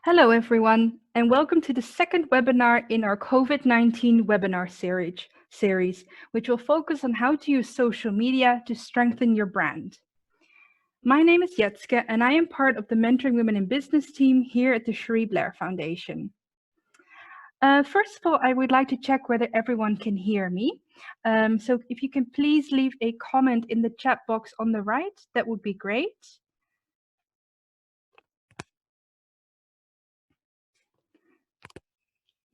Hello, everyone, and welcome to the second webinar in our COVID-19 webinar series, which will focus on how to use social media to strengthen your brand. My name is Jetske, and I am part of the Mentoring Women in Business team here at the Cherie Blair Foundation. First of all, I would like to check whether everyone can hear me. So if you can please leave a comment in the chat box on the right, that would be great.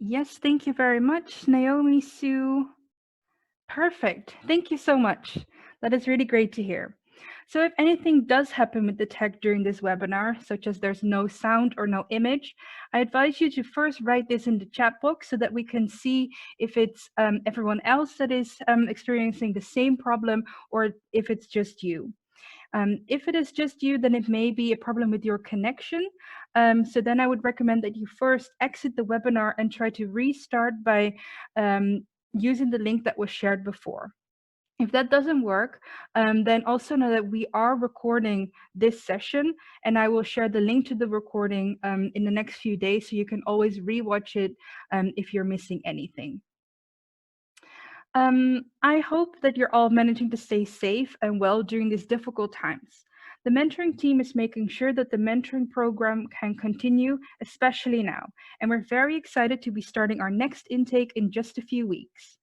Yes, thank you very much, Naomi, Sue. Perfect. Thank you so much. That is really great to hear. So if anything does happen with the tech during this webinar, such as there's no sound or no image, I advise you to first write this in the chat box so that we can see if it's everyone else that is experiencing the same problem or if it's just you. If it is just you, then it may be a problem with your connection. So then I would recommend that you first exit the webinar and try to restart by using the link that was shared before. If that doesn't work, then also know that we are recording this session, and I will share the link to the recording in the next few days, so you can always rewatch it if you're missing anything. I hope that you're all managing to stay safe and well during these difficult times. The mentoring team is making sure that the mentoring program can continue, especially now, and we're very excited to be starting our next intake in just a few weeks.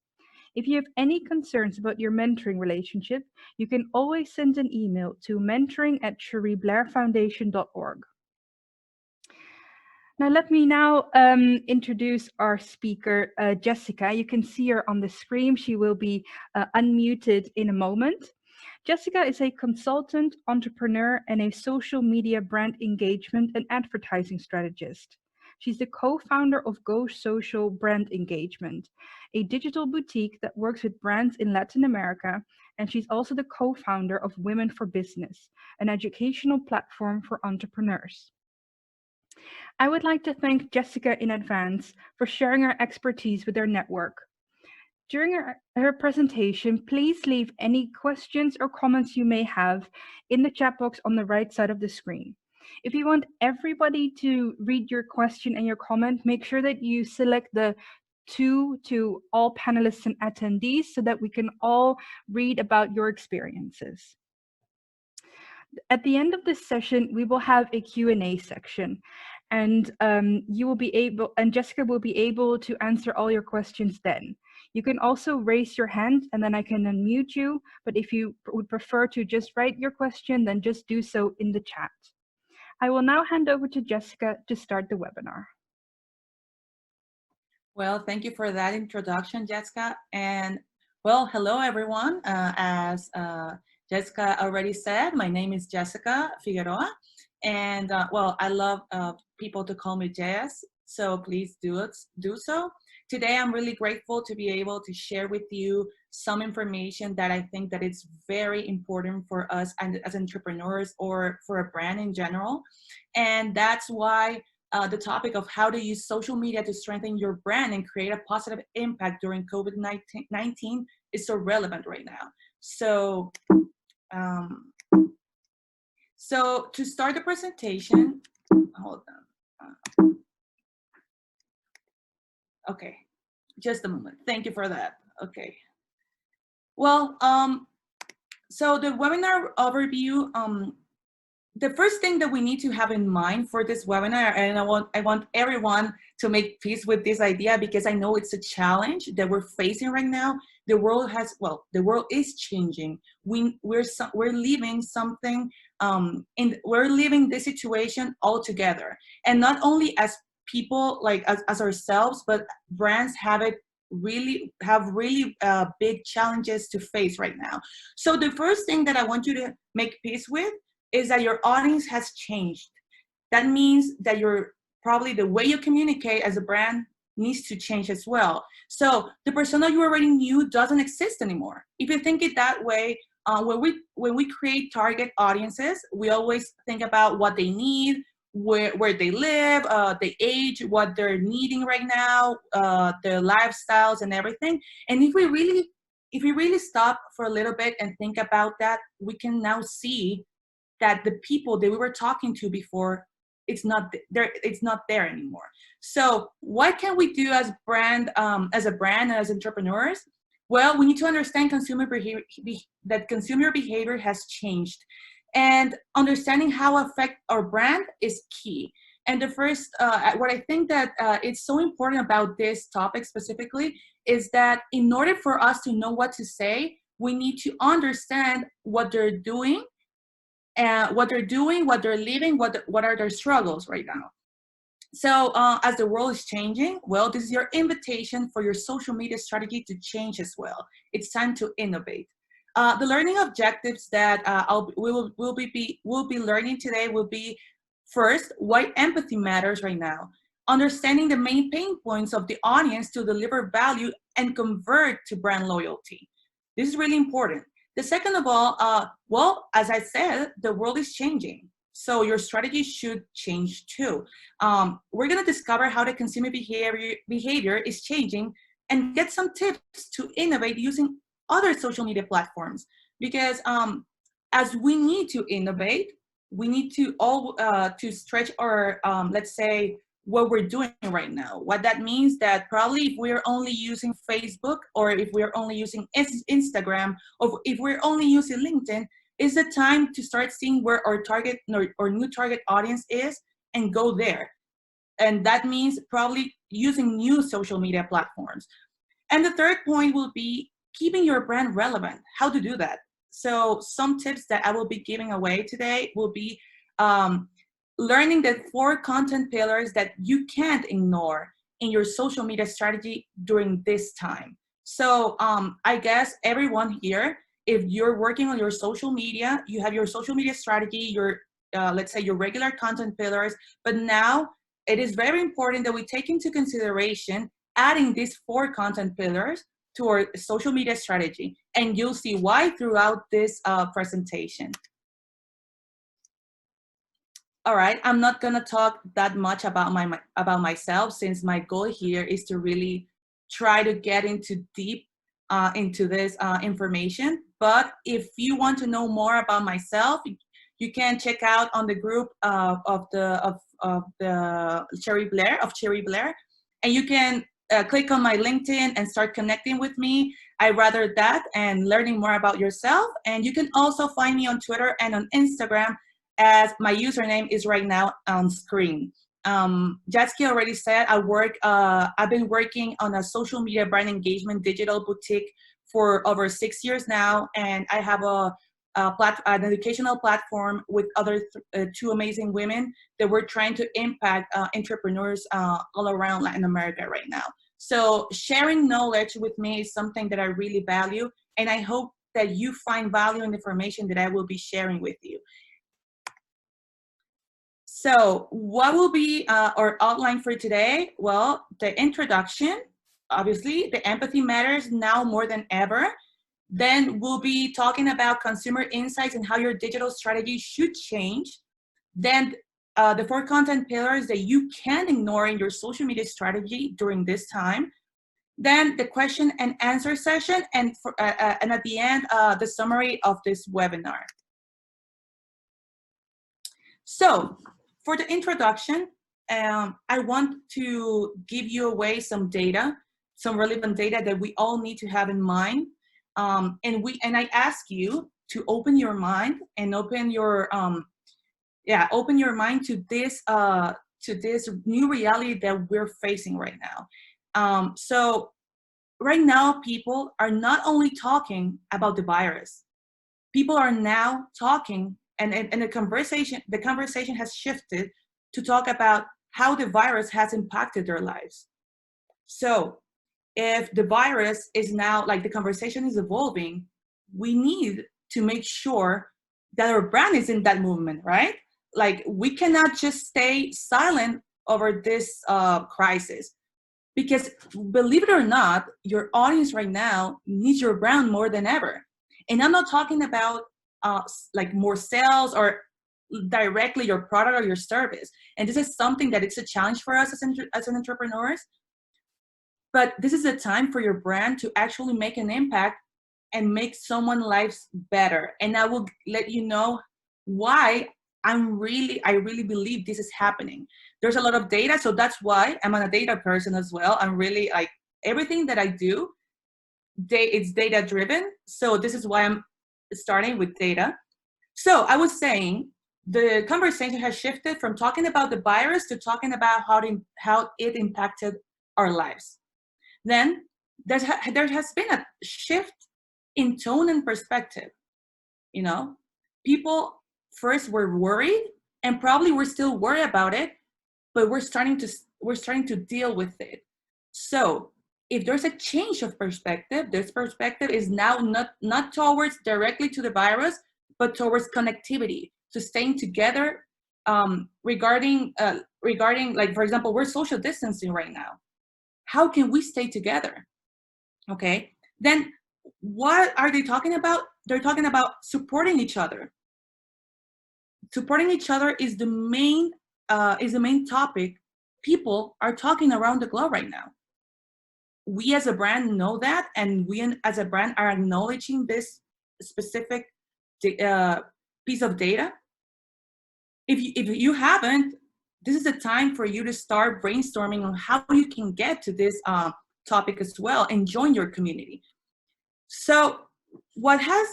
If you have any concerns about your mentoring relationship, you can always send an email to mentoring@cherieblairfoundation.org. Now, let me now introduce our speaker, Jessica. You can see her on the screen. She will be unmuted in a moment. Jessica is a consultant, entrepreneur, and a social media brand engagement and advertising strategist. She's the co-founder of Go Social Brand Engagement, a digital boutique that works with brands in Latin America, and she's also the co-founder of Women for Business, an educational platform for entrepreneurs. I would like to thank Jessica in advance for sharing her expertise with our network. During her presentation, please leave any questions or comments you may have in the chat box on the right side of the screen. If you want everybody to read your question and your comment, make sure that you select the to all panelists and attendees so that we can all read about your experiences. At the end of this session, we will have a Q&A section, and Jessica will be able to answer all your questions then. You can also raise your hand and then I can unmute you, but if you would prefer to just write your question, then just do so in the chat. I will now hand over to Jessica to start the webinar. Well, thank you for that introduction, Jessica. And well, hello everyone. As Jessica already said, my name is Jessica Figueroa. And well, I love people to call me Jess, so please do so. Today, I'm really grateful to be able to share with you some information that I think that it's very important for us as entrepreneurs or for a brand in general. And that's why the topic of how to use social media to strengthen your brand and create a positive impact during COVID-19 is so relevant right now. So, so to start the presentation, hold on. Okay, just a moment. Thank you for that. Okay. Well, so the webinar overview, the first thing that we need to have in mind for this webinar, and I want everyone to make peace with this idea because I know it's a challenge that we're facing right now. The world is changing. We're leaving something, we're leaving this situation altogether, and not only as people like as ourselves, but brands have really big challenges to face right now. So the first thing that I want you to make peace with is that your audience has changed. That means that probably the way you communicate as a brand needs to change as well. So the persona you already knew doesn't exist anymore. If you think it that way, when we create target audiences, we always think about what they need, where they live, the age, what they're needing right now, their lifestyles and everything. And if we really stop for a little bit and think about that, we can now see that the people that we were talking to before it's not there, it's not there anymore. So what can we do as brand, as a brand and as entrepreneurs? Well, we need to understand consumer behavior, that consumer behavior has changed, and understanding how affect our brand is key. And the first, what I think that it's so important about this topic specifically is that in order for us to know what to say, we need to understand what they're doing, what they're living, what are their struggles right now. So as the world is changing, well, this is your invitation for your social media strategy to change as well. It's time to innovate. The learning objectives that we'll be learning today will be, first, why empathy matters right now. Understanding the main pain points of the audience to deliver value and convert to brand loyalty. This is really important. The second of all, well, as I said, the world is changing. So your strategy should change too. We're going to discover how the consumer behavior is changing and get some tips to innovate using other social media platforms. Because as we need to innovate, we need to to stretch our, let's say, what we're doing right now. What that means that probably if we're only using Facebook, or if we're only using Instagram, or if we're only using LinkedIn, is the time to start seeing where our target or new target audience is and go there. And that means probably using new social media platforms. And the third point will be keeping your brand relevant. How to do that? So some tips that I will be giving away today will be learning the 4 content pillars that you can't ignore in your social media strategy during this time. So I guess everyone here, if you're working on your social media, you have your social media strategy, your let's say your regular content pillars, but now it is very important that we take into consideration adding these 4 content pillars to our social media strategy, and you'll see why throughout this presentation. All right, I'm not gonna talk that much about myself, since my goal here is to really try to get into deep into this information. But if you want to know more about myself, you can check out on the group of the Cherry Blair, and you can click on my LinkedIn and start connecting with me. I rather that and learning more about yourself. And you can also find me on Twitter and on Instagram, as my username is right now on screen. Jatsky already said I've been working on a social media brand engagement digital boutique for over 6 years now, and I have an educational platform with other 2 amazing women that we're trying to impact entrepreneurs all around Latin America right now. So sharing knowledge with me is something that I really value, and I hope that you find value in the information that I will be sharing with you. So what will be our outline for today? Well, the introduction, obviously, the empathy matters now more than ever. Then we'll be talking about consumer insights and how your digital strategy should change. Then the 4 content pillars that you can't ignore in your social media strategy during this time. Then the question and answer session, and at the end, the summary of this webinar. So for the introduction, I want to give you away some data, some relevant data that we all need to have in mind. And I ask you to open your mind and open your mind to this new reality that we're facing right now. So right now, people are not only talking about the virus. People are now talking, and the conversation has shifted to talk about how the virus has impacted their lives. So if the virus is now, like, the conversation is evolving, we need to make sure that our brand is in that movement, right? Like, we cannot just stay silent over this crisis, because believe it or not, your audience right now needs your brand more than ever. And I'm not talking about like more sales or directly your product or your service. And this is something that it's a challenge for us as an entrepreneurs. But this is a time for your brand to actually make an impact and make someone's lives better. And I will let you know why I really believe this is happening. There's a lot of data, so that's why I'm a data person as well. I'm really like, everything that I do, it's data driven. So this is why I'm starting with data. So I was saying the conversation has shifted from talking about the virus to talking about how it impacted our lives. Then there has been a shift in tone and perspective. You know, people first were worried, and probably we're still worried about it, but we're starting to deal with it. So if there's a change of perspective, this perspective is now not towards directly to the virus, but towards connectivity, to staying together. Regarding like, for example, we're social distancing right now. How can we stay together? Okay, then what are they talking about? They're talking about supporting each other. Supporting each other is the main topic people are talking around the globe right now. We as a brand know that, and we as a brand are acknowledging this specific piece of data. If you haven't, this is a time for you to start brainstorming on how you can get to this topic as well and join your community. So what has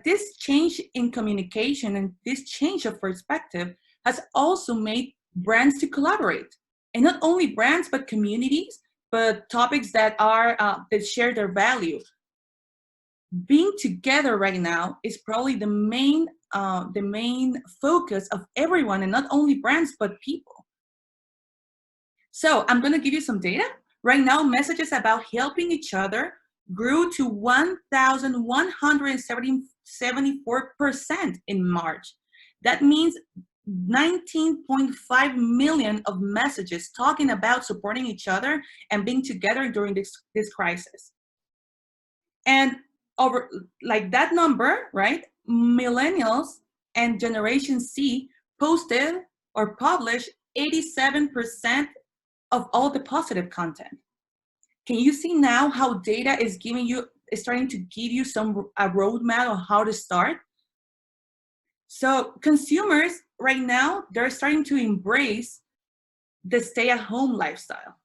this change in communication and this change of perspective has also made brands to collaborate, and not only brands but communities, but topics that are that share their value. Being together right now is probably the main focus of everyone, and not only brands but people. So I'm going to give you some data. Right now, messages about helping each other grew to 1,174% in March. That means 19.5 million of messages talking about supporting each other and being together during this crisis. And over like that number, right? Millennials and Generation Z posted or published 87% of all the positive content. Can you see now how data is starting to give you a roadmap on how to start? So consumers right now, they're starting to embrace the stay-at-home lifestyle,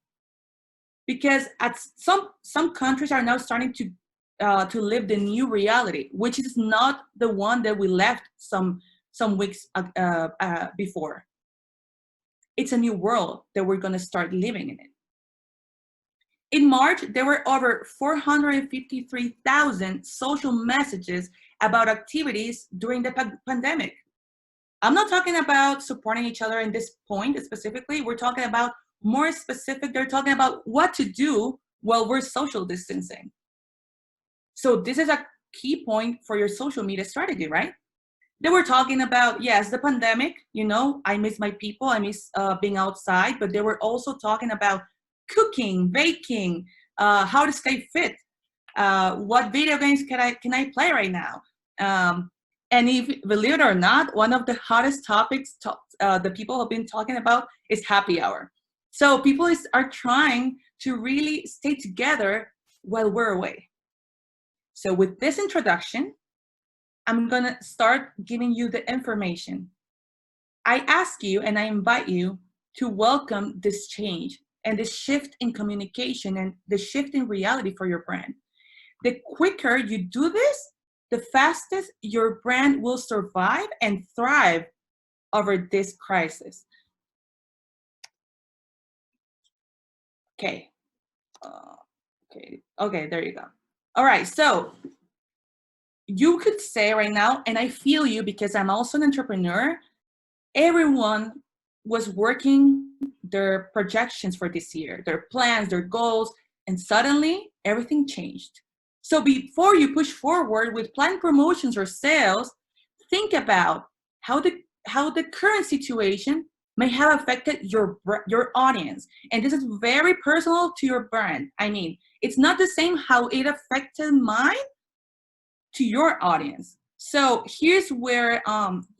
because at some countries are now starting to live the new reality, which is not the one that we left some weeks before. It's a new world that we're going to start living in it. In March, there were over 453,000 social messages about activities during the pandemic. I'm not talking about supporting each other in this point specifically. We're talking about more specific. They're talking about what to do while we're social distancing. So this is a key point for your social media strategy, right? They were talking about, yes, the pandemic, I miss my people, I miss being outside, but they were also talking about cooking, baking, how to stay fit, what video games can I play right now? And if, believe it or not, one of the hottest topics the people have been talking about is happy hour. So people are trying to really stay together while we're away. So with this introduction, I'm going to start giving you the information. I ask you and I invite you to welcome this change and this shift in communication and the shift in reality for your brand. The quicker you do this, the fastest your brand will survive and thrive over this crisis. Okay. Okay, there you go. All right, so you could say right now, and I feel you because I'm also an entrepreneur, everyone was working their projections for this year, their plans, their goals, and suddenly everything changed. So before you push forward with planned promotions or sales, think about how the current situation may have affected your audience. And this is very personal to your brand. I mean, it's not the same how it affected mine to your audience. So here's where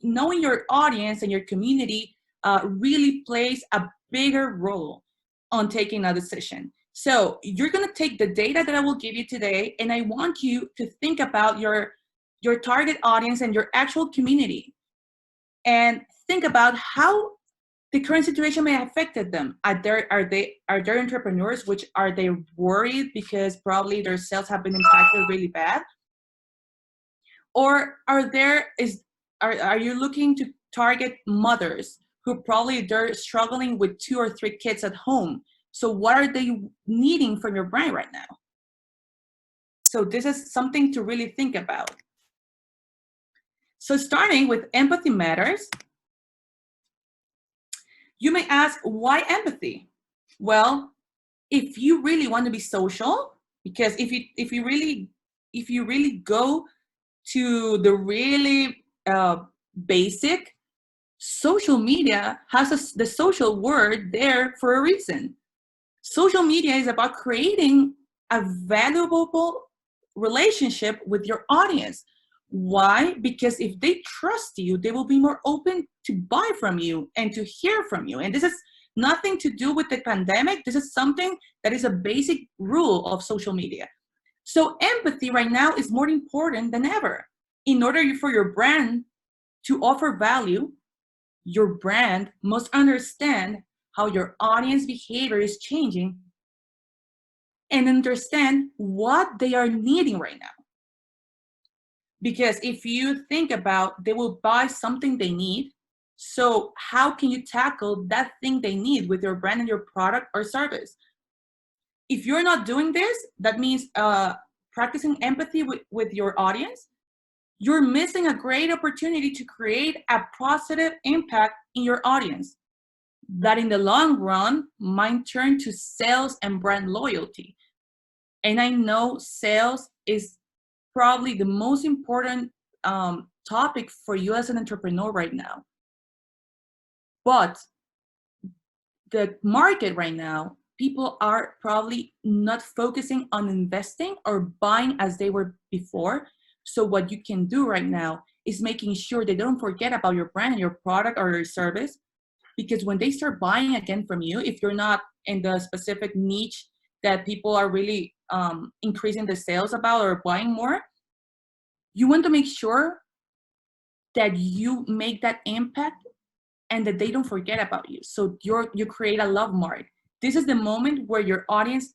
knowing your audience and your community really plays a bigger role on taking a decision. So you're going to take the data that I will give you today, and I want you to think about your target audience and your actual community. and think about how the current situation may have affected them. Are they entrepreneurs, which are they worried because probably their sales have been impacted really bad? Or are you looking to target mothers who probably they're struggling with 2 or 3 kids at home? So what are they needing from your brand right now? So this is something to really think about. So starting with empathy matters, you may ask, why empathy? Well, if you really want to be social, because if you really go to the really basic, social media has the social word there for a reason. Social media is about creating a valuable relationship with your audience. Why? Because if they trust you, they will be more open to buy from you and to hear from you. And this is nothing to do with the pandemic. This is something that is a basic rule of social media. So empathy right now is more important than ever. In order for your brand to offer value, your brand must understand how your audience behavior is changing and understand what they are needing right now. Because if you think about, they will buy something they need. So how can you tackle that thing they need with your brand and your product or service? If you're not doing this, that means practicing empathy with your audience, you're missing a great opportunity to create a positive impact in your audience that in the long run might turn to sales and brand loyalty. And I know sales is probably the most important topic for you as an entrepreneur right now. But the market right now, people are probably not focusing on investing or buying as they were before. So what you can do right now is making sure they don't forget about your brand and your product or your service. Because when they start buying again from you, if you're not in the specific niche that people are really increasing the sales about or buying more, you want to make sure that you make that impact and that they don't forget about you. So you create a love mark. This is the moment where your audience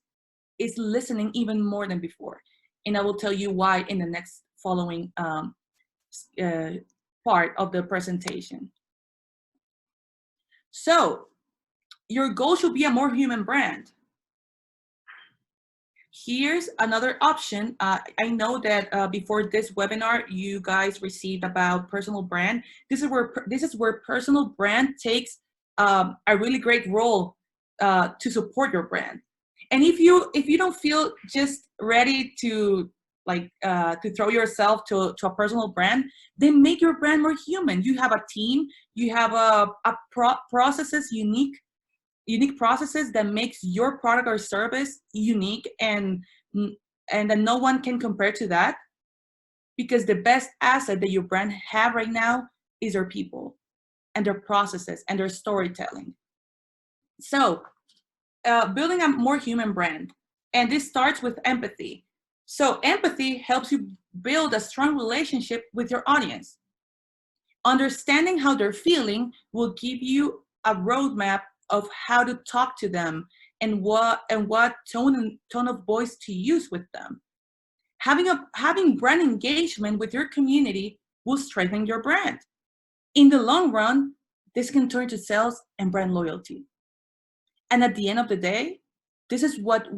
is listening even more than before. And I will tell you why in the next following part of the presentation. So your goal should be a more human brand. Here's another option. I know that before this webinar, you guys received about personal brand. This is where personal brand takes a really great role to support your brand. And if you don't feel just ready to to throw yourself to a personal brand, then make your brand more human. You have a team. You have processes unique processes that makes your product or service unique and that no one can compare to that, because the best asset that your brand have right now is their people and their processes and their storytelling. So building a more human brand, and this starts with empathy. So empathy helps you build a strong relationship with your audience. Understanding how they're feeling will give you a roadmap of how to talk to them and what tone of voice to use with them. Having brand engagement with your community will strengthen your brand. In the long run, this can turn to sales and brand loyalty. And at the end of the day, this is what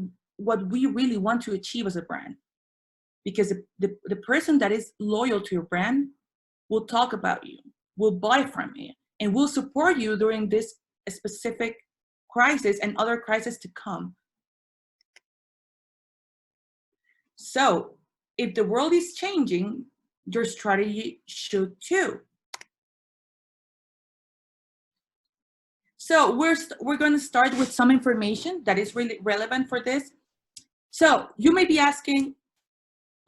we really want to achieve as a brand. Because the person that is loyal to your brand will talk about you, will buy from you, and will support you during this specific crisis and other crises to come. So if the world is changing, your strategy should too. So we're going to start with some information that is really relevant for this. So you may be asking,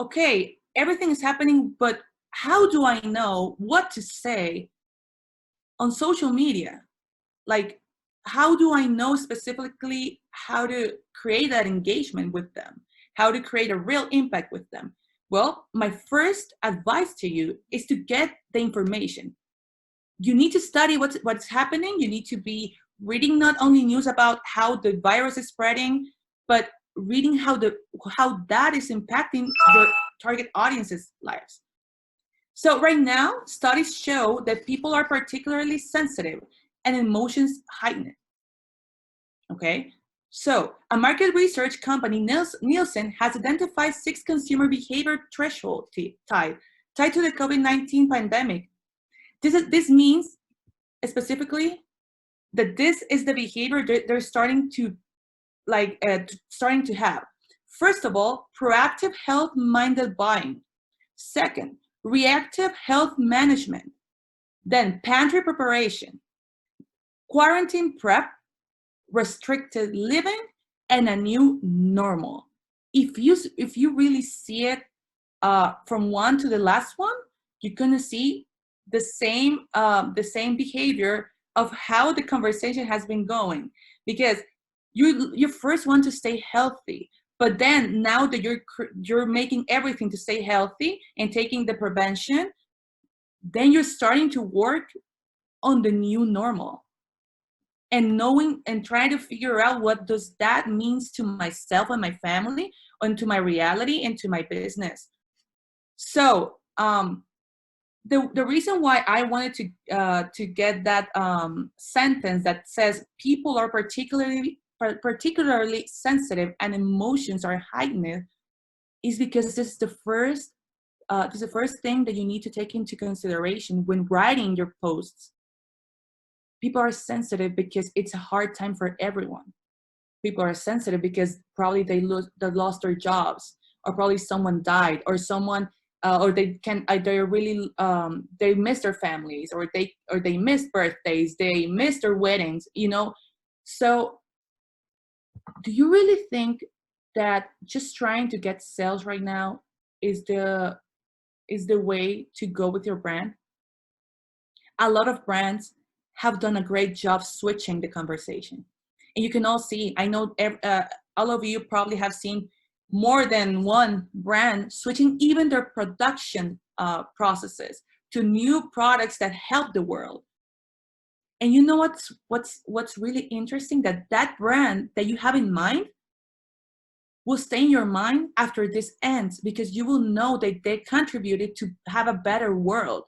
okay, everything is happening, but how do I know what to say on social media? Like, how do I know specifically how to create that engagement with them? How to create a real impact with them? Well, my first advice to you is to get the information. you need to study what's happening. You need to be reading not only news about how the virus is spreading, but reading how that is impacting your target audience's lives. So right now, studies show that people are particularly sensitive and emotions heightened. Okay, so a market research company, Nielsen, has identified 6 consumer behavior threshold tied to the COVID-19 pandemic. This means specifically that this is the behavior they're starting to have. First of all, proactive health-minded buying. Second, reactive health management. Then pantry preparation, quarantine prep, restricted living, and a new normal. If you really see it from one to the last one, you're gonna see the same behavior of how the conversation has been going, because you first want to stay healthy, but then now that you're making everything to stay healthy and taking the prevention, then you're starting to work on the new normal and knowing and trying to figure out what does that means to myself and my family and to my reality and to my business. So the reason why I wanted to get that sentence that says people are particularly sensitive and emotions are heightened is because this is the first thing that you need to take into consideration when writing your posts. People are sensitive because it's a hard time for everyone. People are sensitive because probably they lost their jobs, or probably someone died, or someone or they miss their families, or they miss birthdays, they miss their weddings, So do you really think that just trying to get sales right now is the way to go with your brand? A lot of brands have done a great job switching the conversation. And you can all see, I know all of you probably have seen more than one brand switching even their production processes to new products that help the world. And you know what's really interesting? That brand that you have in mind will stay in your mind after this ends, because you will know that they contributed to have a better world.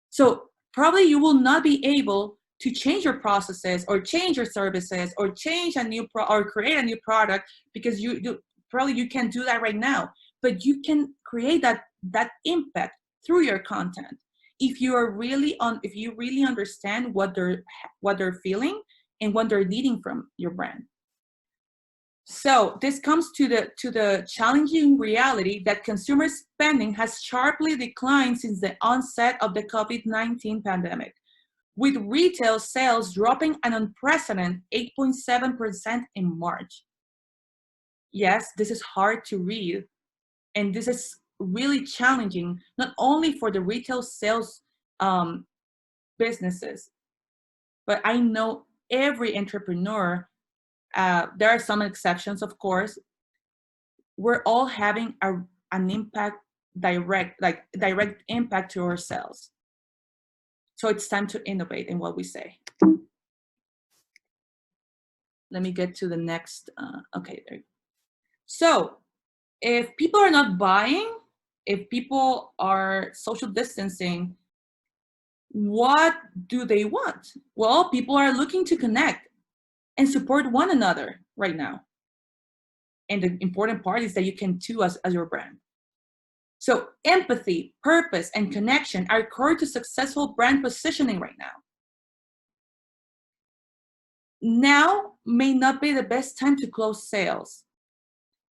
So probably you will not be able to change your processes or change your services or change or create a new product, because you can't do that right now. But you can create that impact through your content if you really understand what they're feeling and what they're needing from your brand. So this comes to the challenging reality that consumer spending has sharply declined since the onset of the COVID-19 pandemic, with retail sales dropping an unprecedented 8.7% in March. Yes, this is hard to read, and this is really challenging, not only for the retail sales businesses, but I know every entrepreneur, there are some exceptions, of course, we're all having an impact, direct impact to our sales. So it's time to innovate in what we say. Let me get to the next. Okay, there. So if people are not buying, if people are social distancing, what do they want? Well, people are looking to connect and support one another right now. And the important part is that you can too as your brand. So empathy, purpose, and connection are core to successful brand positioning right now. Now may not be the best time to close sales,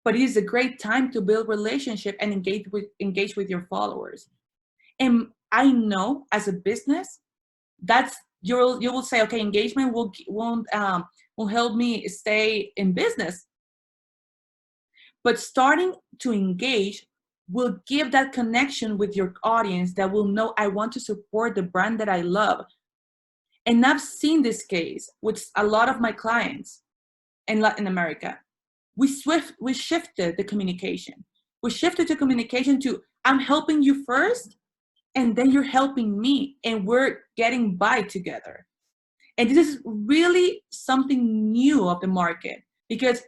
but it is a great time to build relationship and engage with your followers. And I know as a business, you will say, okay, engagement will help me stay in business. But starting to engage will give that connection with your audience that will know, I want to support the brand that I love. And I've seen this case with a lot of my clients in Latin America. We shifted the communication. We shifted the communication to, I'm helping you first, and then you're helping me, and we're getting by together. And this is really something new of the market, because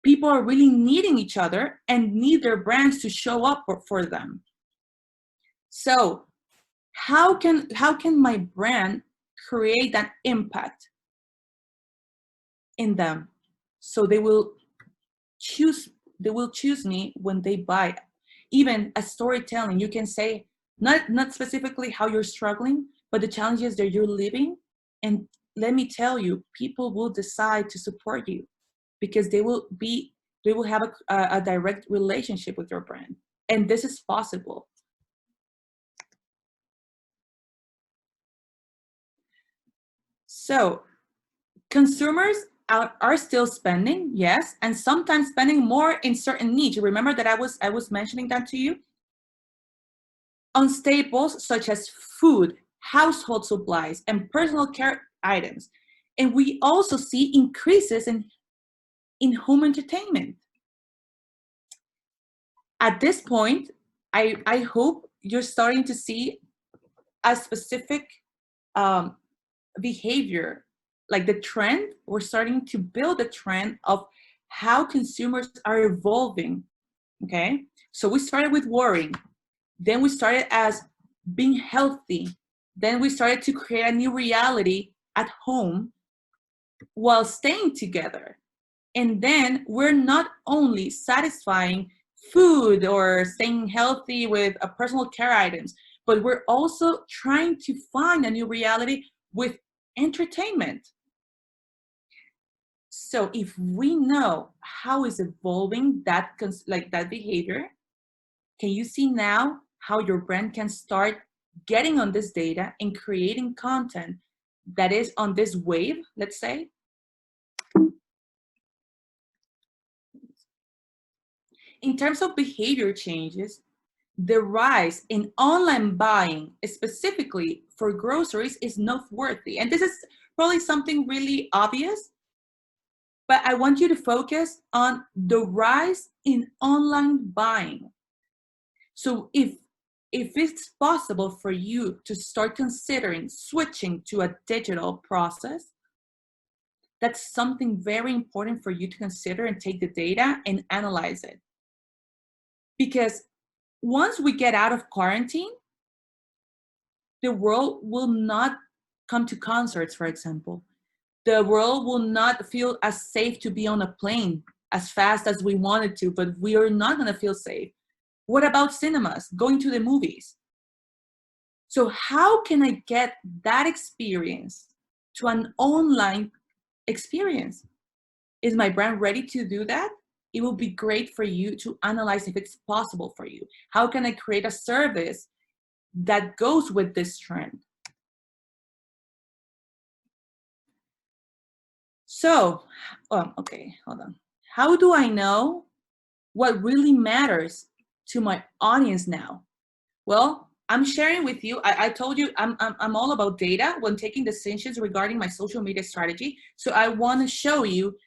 people are really needing each other and need their brands to show up for them. So how can my brand create that impact in them, so they will choose me when they buy? Even a storytelling, you can say not specifically how you're struggling, but the challenges that you're living. And let me tell you, people will decide to support you because they will have a direct relationship with your brand. And this is possible. So consumers are still spending, yes, and sometimes spending more in certain needs. You remember that I was mentioning that to you? On staples such as food, household supplies, and personal care items. And we also see increases in home entertainment. At this point, I hope you're starting to see a specific behavior, like the trend. We're starting to build a trend of how consumers are evolving. Okay, so we started with worrying, then we started as being healthy, then we started to create a new reality at home while staying together. And then we're not only satisfying food or staying healthy with personal care items, but we're also trying to find a new reality with entertainment. So if we know how is evolving that behavior, can you see now how your brand can start getting on this data and creating content that is on this wave, let's say? In terms of behavior changes, the rise in online buying, specifically for groceries, is noteworthy. And this is probably something really obvious, but I want you to focus on the rise in online buying. So if it's possible for you to start considering switching to a digital process, that's something very important for you to consider and take the data and analyze it. Because once we get out of quarantine, the world will not come to concerts, for example. The world will not feel as safe to be on a plane as fast as we wanted to, but we are not going to feel safe. What about cinemas, going to the movies? So how can I get that experience to an online experience? Is my brand ready to do that? It will be great for you to analyze if it's possible for you. How can I create a service that goes with this trend? So, okay, hold on. How do I know what really matters to my audience now? Well, I'm sharing with you. I told you I'm all about data when taking decisions regarding my social media strategy. So I want to show you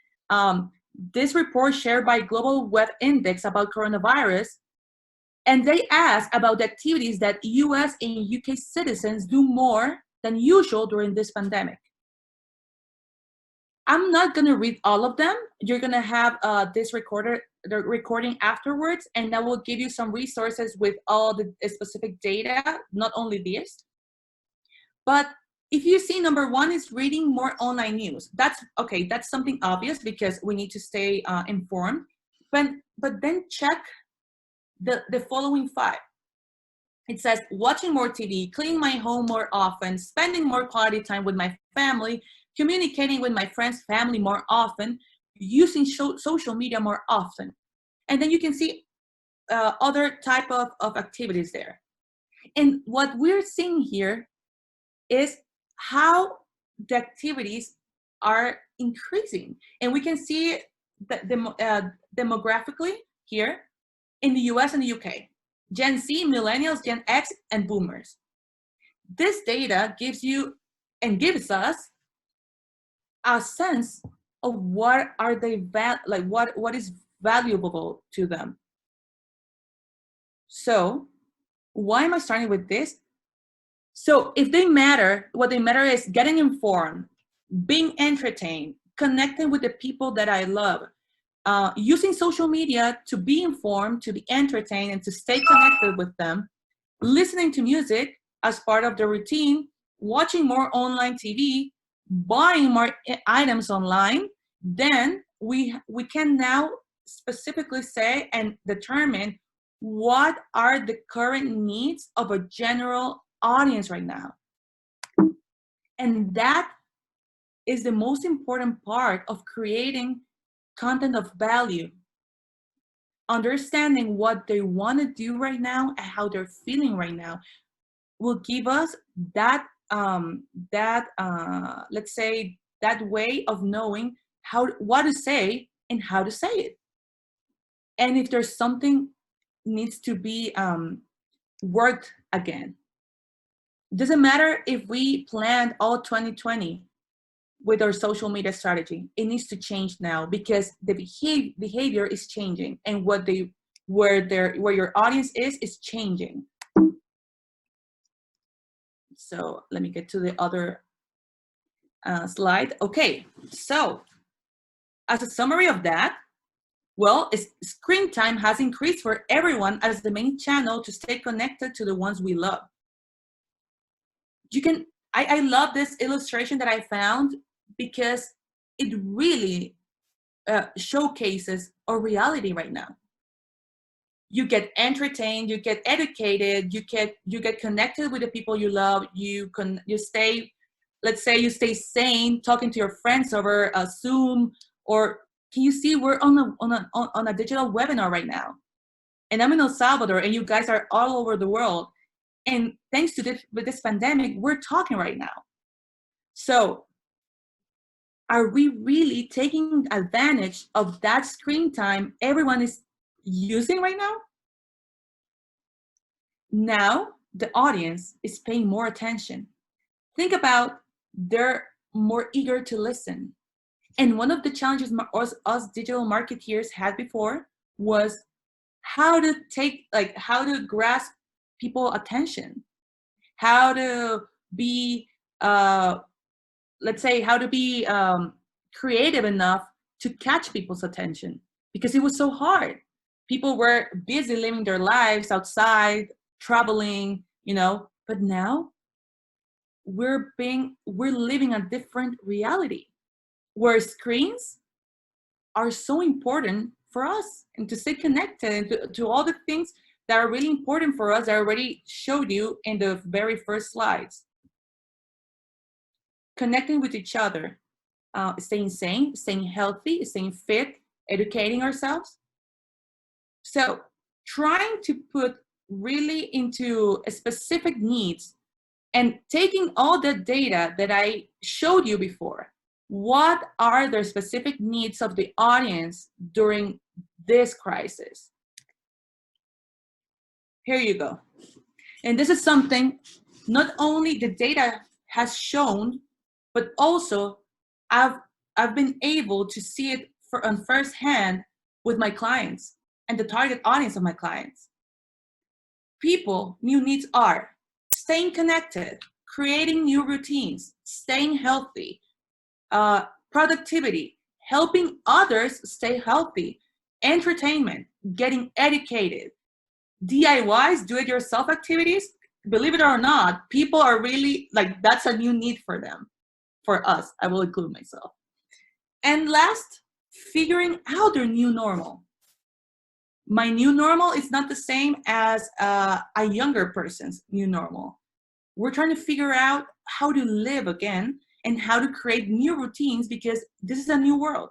this report shared by Global Web Index about coronavirus. And they ask about the activities that US and UK citizens do more than usual during this pandemic. I'm not going to read all of them. You're going to have the recording afterwards, and that will give you some resources with all the specific data, not only this. But if you see number one is reading more online news, that's okay. That's something obvious because we need to stay informed. But then check the following five. It says watching more TV, cleaning my home more often, spending more quality time with my family, communicating with my friends' family more often, using social media more often. And then you can see other type of activities there. And what we're seeing here is how the activities are increasing. And we can see demographically here in the US and the UK. Gen Z, millennials, Gen X, and boomers. This data gives you and gives us a sense of what are they what is valuable to them. So why am I starting with this? So if they matter, what they matter is getting informed, being entertained, connecting with the people that I love, using social media to be informed, to be entertained, and to stay connected with them, listening to music as part of the routine, watching more online TV, buying more items online, then we can now specifically say and determine what are the current needs of a general audience right now. And that is the most important part of creating content of value. Understanding what they want to do right now and how they're feeling right now will give us that let's say that way of knowing what to say and how to say it. And if there's something needs to be worked again. Doesn't matter if we planned all 2020 with our social media strategy. It needs to change now because the behavior is changing, and where your audience is changing. So let me get to the other slide. Okay, so as a summary of that, well, screen time has increased for everyone as the main channel to stay connected to the ones we love. I love this illustration that I found because it really showcases our reality right now. You get entertained, you get educated, you get connected with the people you love. You stay, let's say you stay sane, talking to your friends over a Zoom, or can you see we're on a digital webinar right now, and I'm in El Salvador, and you guys are all over the world. And thanks to this pandemic, we're talking right now. So are we really taking advantage of that screen time everyone is using right now? Now the audience is paying more attention. Think about, they're more eager to listen. And one of the challenges us digital marketeers had before was how to grasp people attention, how to be creative enough to catch people's attention, because it was so hard. People were busy living their lives outside, traveling, but now we're living a different reality where screens are so important for us and to stay connected and to all the things that are really important for us that I already showed you in the very first slides. Connecting with each other, staying sane, staying healthy, staying fit, educating ourselves. So trying to put really into specific needs and taking all the data that I showed you before. What are the specific needs of the audience during this crisis? Here you go. And this is something not only the data has shown, but also I've been able to see it on firsthand with my clients and the target audience of my clients. People, new needs are staying connected, creating new routines, staying healthy, productivity, helping others stay healthy, entertainment, getting educated, DIYs, do-it-yourself activities. Believe it or not, people are really that's a new need for them. For us, I will include myself. And last, figuring out their new normal. My new normal is not the same as a younger person's new normal. We're trying to figure out how to live again and how to create new routines because this is a new world.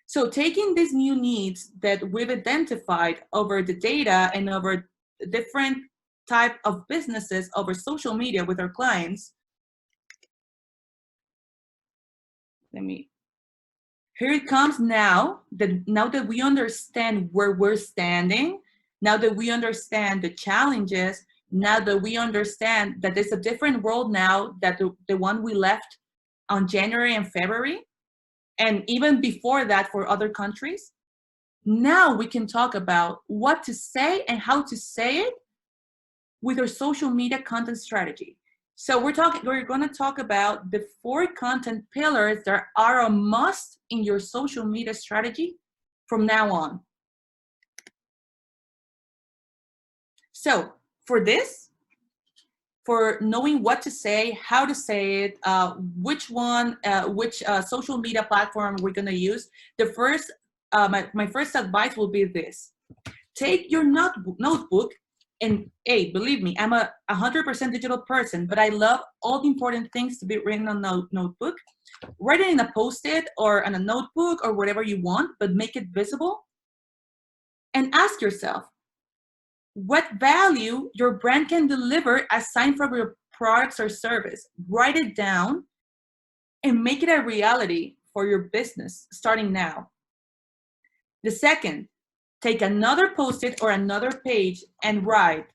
So taking these new needs that we've identified over the data and over different type of businesses over social media with our clients, here it comes now that we understand where we're standing, now that we understand the challenges, now that we understand that there's a different world now that the one we left on January and February, and even before that for other countries. Now we can talk about what to say and how to say it with your social media content strategy. So we're going to talk about the 4 content pillars that are a must in your social media strategy from now on. So for this, for knowing what to say, how to say it, which social media platform we're going to use, the first, my first advice will be this. Take your notebook, and hey, believe me, I'm a 100% digital person, but I love all the important things to be written on a notebook. Write it in a Post-it or on a notebook or whatever you want, but make it visible. And ask yourself, what value your brand can deliver aside from your products or service. Write it down and make it a reality for your business starting now. The second, take another Post-it or another page and write,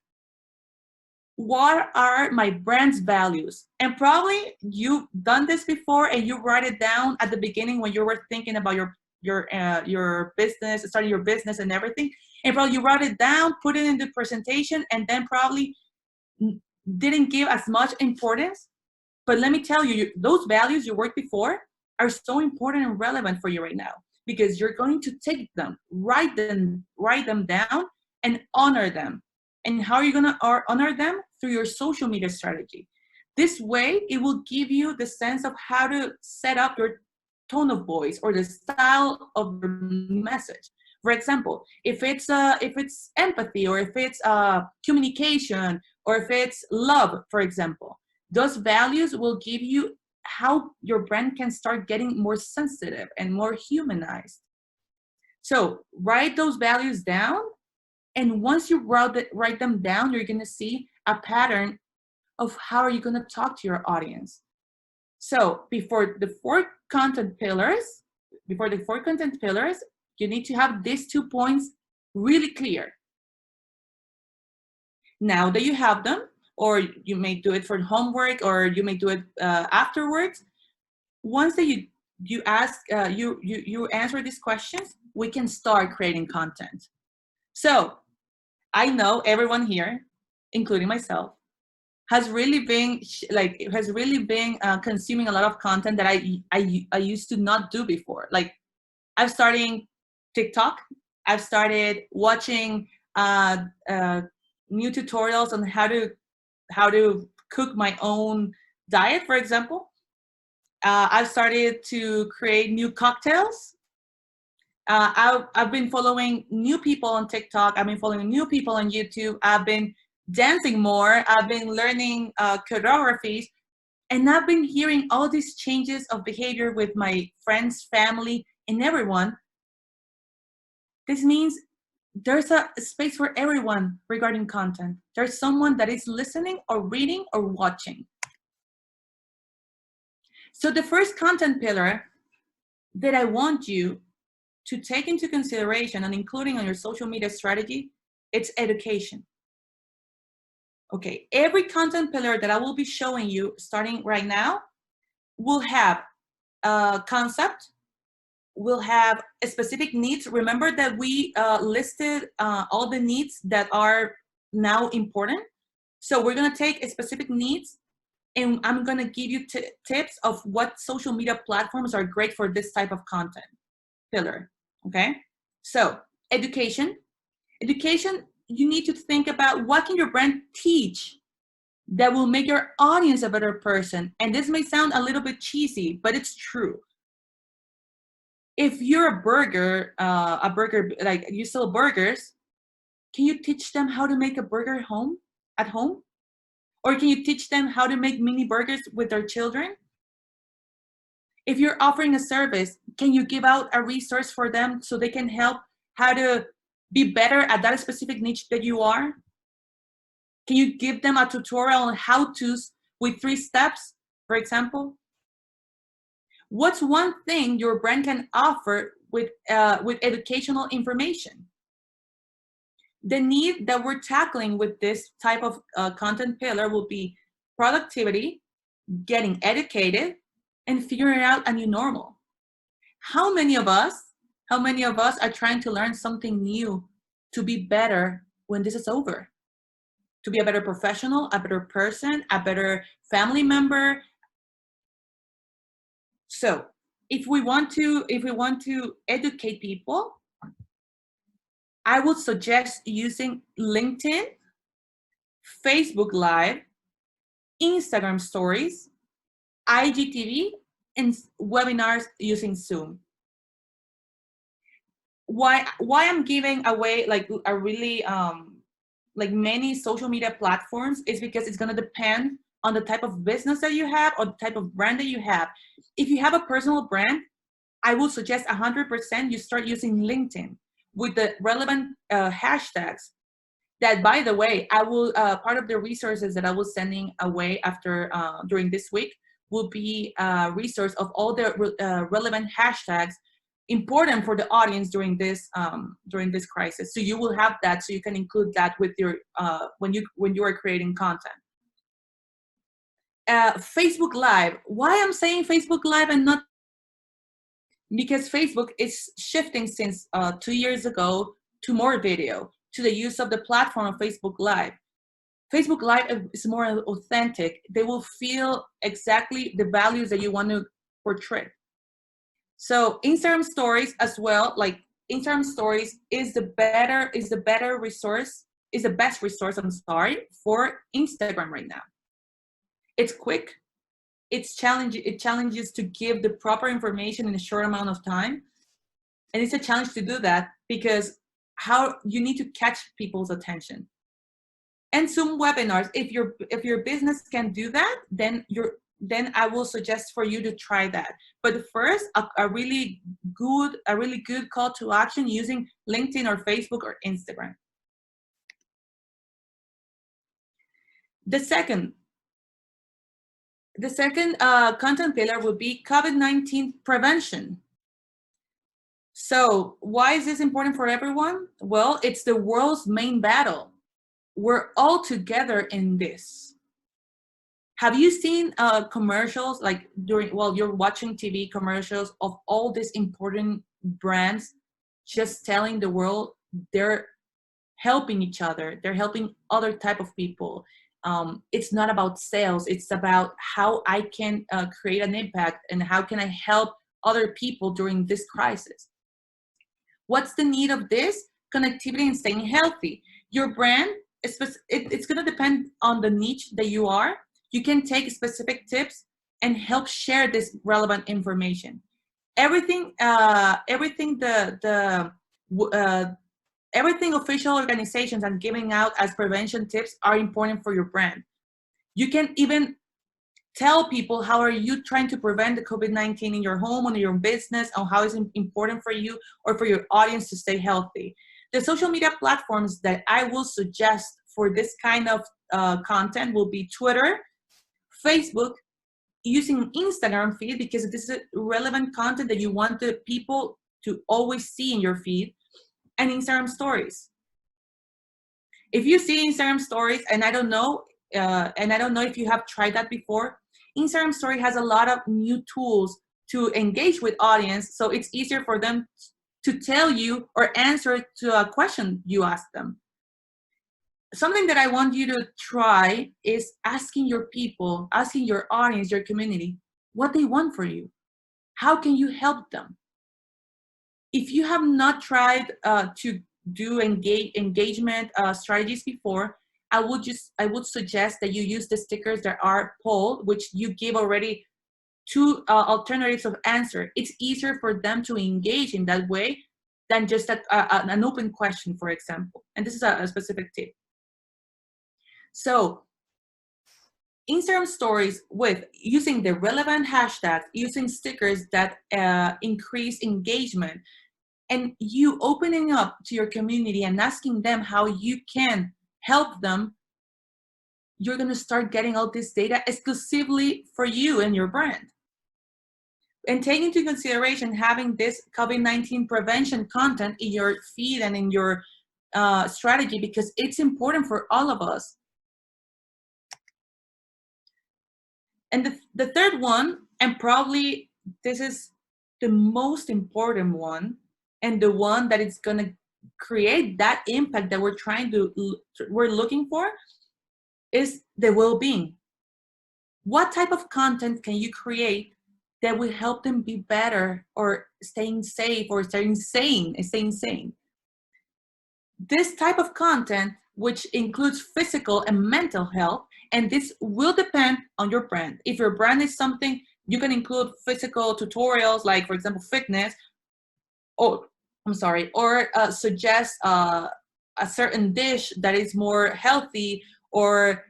what are my brand's values? And probably you've done this before and you write it down at the beginning when you were thinking about your business, starting your business and everything. And probably you wrote it down, put it in the presentation, and then probably didn't give as much importance. But let me tell you, those values you worked before are so important and relevant for you right now, because you're going to take them, write them down, and honor them. And how are you going to honor them? Through your social media strategy. This way, it will give you the sense of how to set up your tone of voice or the style of your message. For example, if it's empathy, or if it's communication, or if it's love, for example, those values will give you how your brand can start getting more sensitive and more humanized. So write those values down, and once you write them down, you're going to see a pattern of how are you going to talk to your audience. So before the 4 content pillars, you need to have these 2 points really clear. Now that you have them, or you may do it for homework, or you may do it afterwards, once that you answer these questions, we can start creating content. So I know everyone here, including myself, has really been consuming a lot of content that I used to not do before. Like, I've started TikTok. I've started watching new tutorials on how to cook my own diet, for example. I've started to create new cocktails. I've been following new people on TikTok. I've been following new people on YouTube. I've been dancing more. I've been learning choreographies. And I've been hearing all these changes of behavior with my friends, family, and everyone. This means there's a space for everyone regarding content. There's someone that is listening or reading or watching. So the first content pillar that I want you to take into consideration and including on your social media strategy, it's education. Okay, every content pillar that I will be showing you starting right now will have a concept, will have a specific needs. Remember that we listed all the needs that are now important. So we're gonna take a specific needs, and I'm gonna give you tips of what social media platforms are great for this type of content pillar, okay? So education, you need to think about what can your brand teach that will make your audience a better person. And this may sound a little bit cheesy, but it's true. If you're a burger, like you sell burgers, can you teach them how to make a burger at home? Or can you teach them how to make mini burgers with their children? If you're offering a service, can you give out a resource for them so they can help how to be better at that specific niche that you are? Can you give them a tutorial on how-tos with 3 steps, for example? What's one thing your brand can offer with educational information? The need that we're tackling with this type of content pillar will be productivity, getting educated, and figuring out a new normal. How many of us are trying to learn something new to be better when this is over? to be a better professional, a better person, a better family member. So if we want to educate people, I would suggest using LinkedIn, Facebook Live, Instagram Stories, IGTV, and webinars using Zoom. Why I'm giving away like a really like many social media platforms is because it's going to depend on the type of business that you have or the type of brand that you have. If you have a personal brand, I would suggest 100% you start using LinkedIn with the relevant hashtags. That, by the way, I will part of the resources that I was sending away after during this week will be a resource of all the relevant hashtags important for the audience during this crisis. So you will have that, so you can include that with your when you are creating content. Facebook Live. Why I'm saying Facebook Live and not, because Facebook is shifting since 2 years ago to more video, to the use of the platform of Facebook Live. Facebook Live is more authentic. They will feel exactly the values that you want to portray. So Instagram Stories as well, like Instagram Stories is the best resource, I'm sorry, for Instagram right now. It's quick, it challenges to give the proper information in a short amount of time. And it's a challenge to do that because how you need to catch people's attention. And Zoom webinars, if your business can do that, then I will suggest for you to try that. But first, a really good call to action using LinkedIn or Facebook or Instagram. The second content pillar would be COVID-19 prevention. So why is this important for everyone? Well, it's the world's main battle. We're all together in this. Have you seen commercials like while you're watching TV commercials of all these important brands just telling the world they're helping each other, they're helping other type of people. It's not about sales, it's about how I can create an impact and how can I help other people during this crisis. What's the need of this? Connectivity and staying healthy. Your brand, it's going to depend on the niche that you are. You can take specific tips and help share this relevant information. Everything official organizations are giving out as prevention tips are important for your brand. You can even tell people how are you trying to prevent the COVID-19 in your home, in your business, or how is it important for you or for your audience to stay healthy. The social media platforms that I will suggest for this kind of content will be Twitter, Facebook, using Instagram feed because this is relevant content that you want the people to always see in your feed, and Instagram Stories. If you see Instagram Stories, and I don't know if you have tried that before, Instagram Story has a lot of new tools to engage with audience, so it's easier for them to tell you or answer to a question you ask them. Something that I want you to try is asking your people, asking your audience, your community, what they want for you. How can you help them? If you have not tried to do engagement strategies before, I would suggest that you use the stickers that are polled, which you give already two alternatives of answer. It's easier for them to engage in that way than just an open question, for example. And this is a specific tip. So Instagram Stories with using the relevant hashtags, using stickers that increase engagement, and you opening up to your community and asking them how you can help them, you're going to start getting all this data exclusively for you and your brand. And take into consideration having this COVID-19 prevention content in your feed and in your strategy, because it's important for all of us. And the third one, and probably this is the most important one, and the one that is going to create that impact that we're looking for, is the well-being. What type of content can you create that will help them be better, or staying safe, or staying sane? This type of content, which includes physical and mental health, and this will depend on your brand. If your brand is something, you can include physical tutorials, like for example, fitness, or suggest a certain dish that is more healthy, or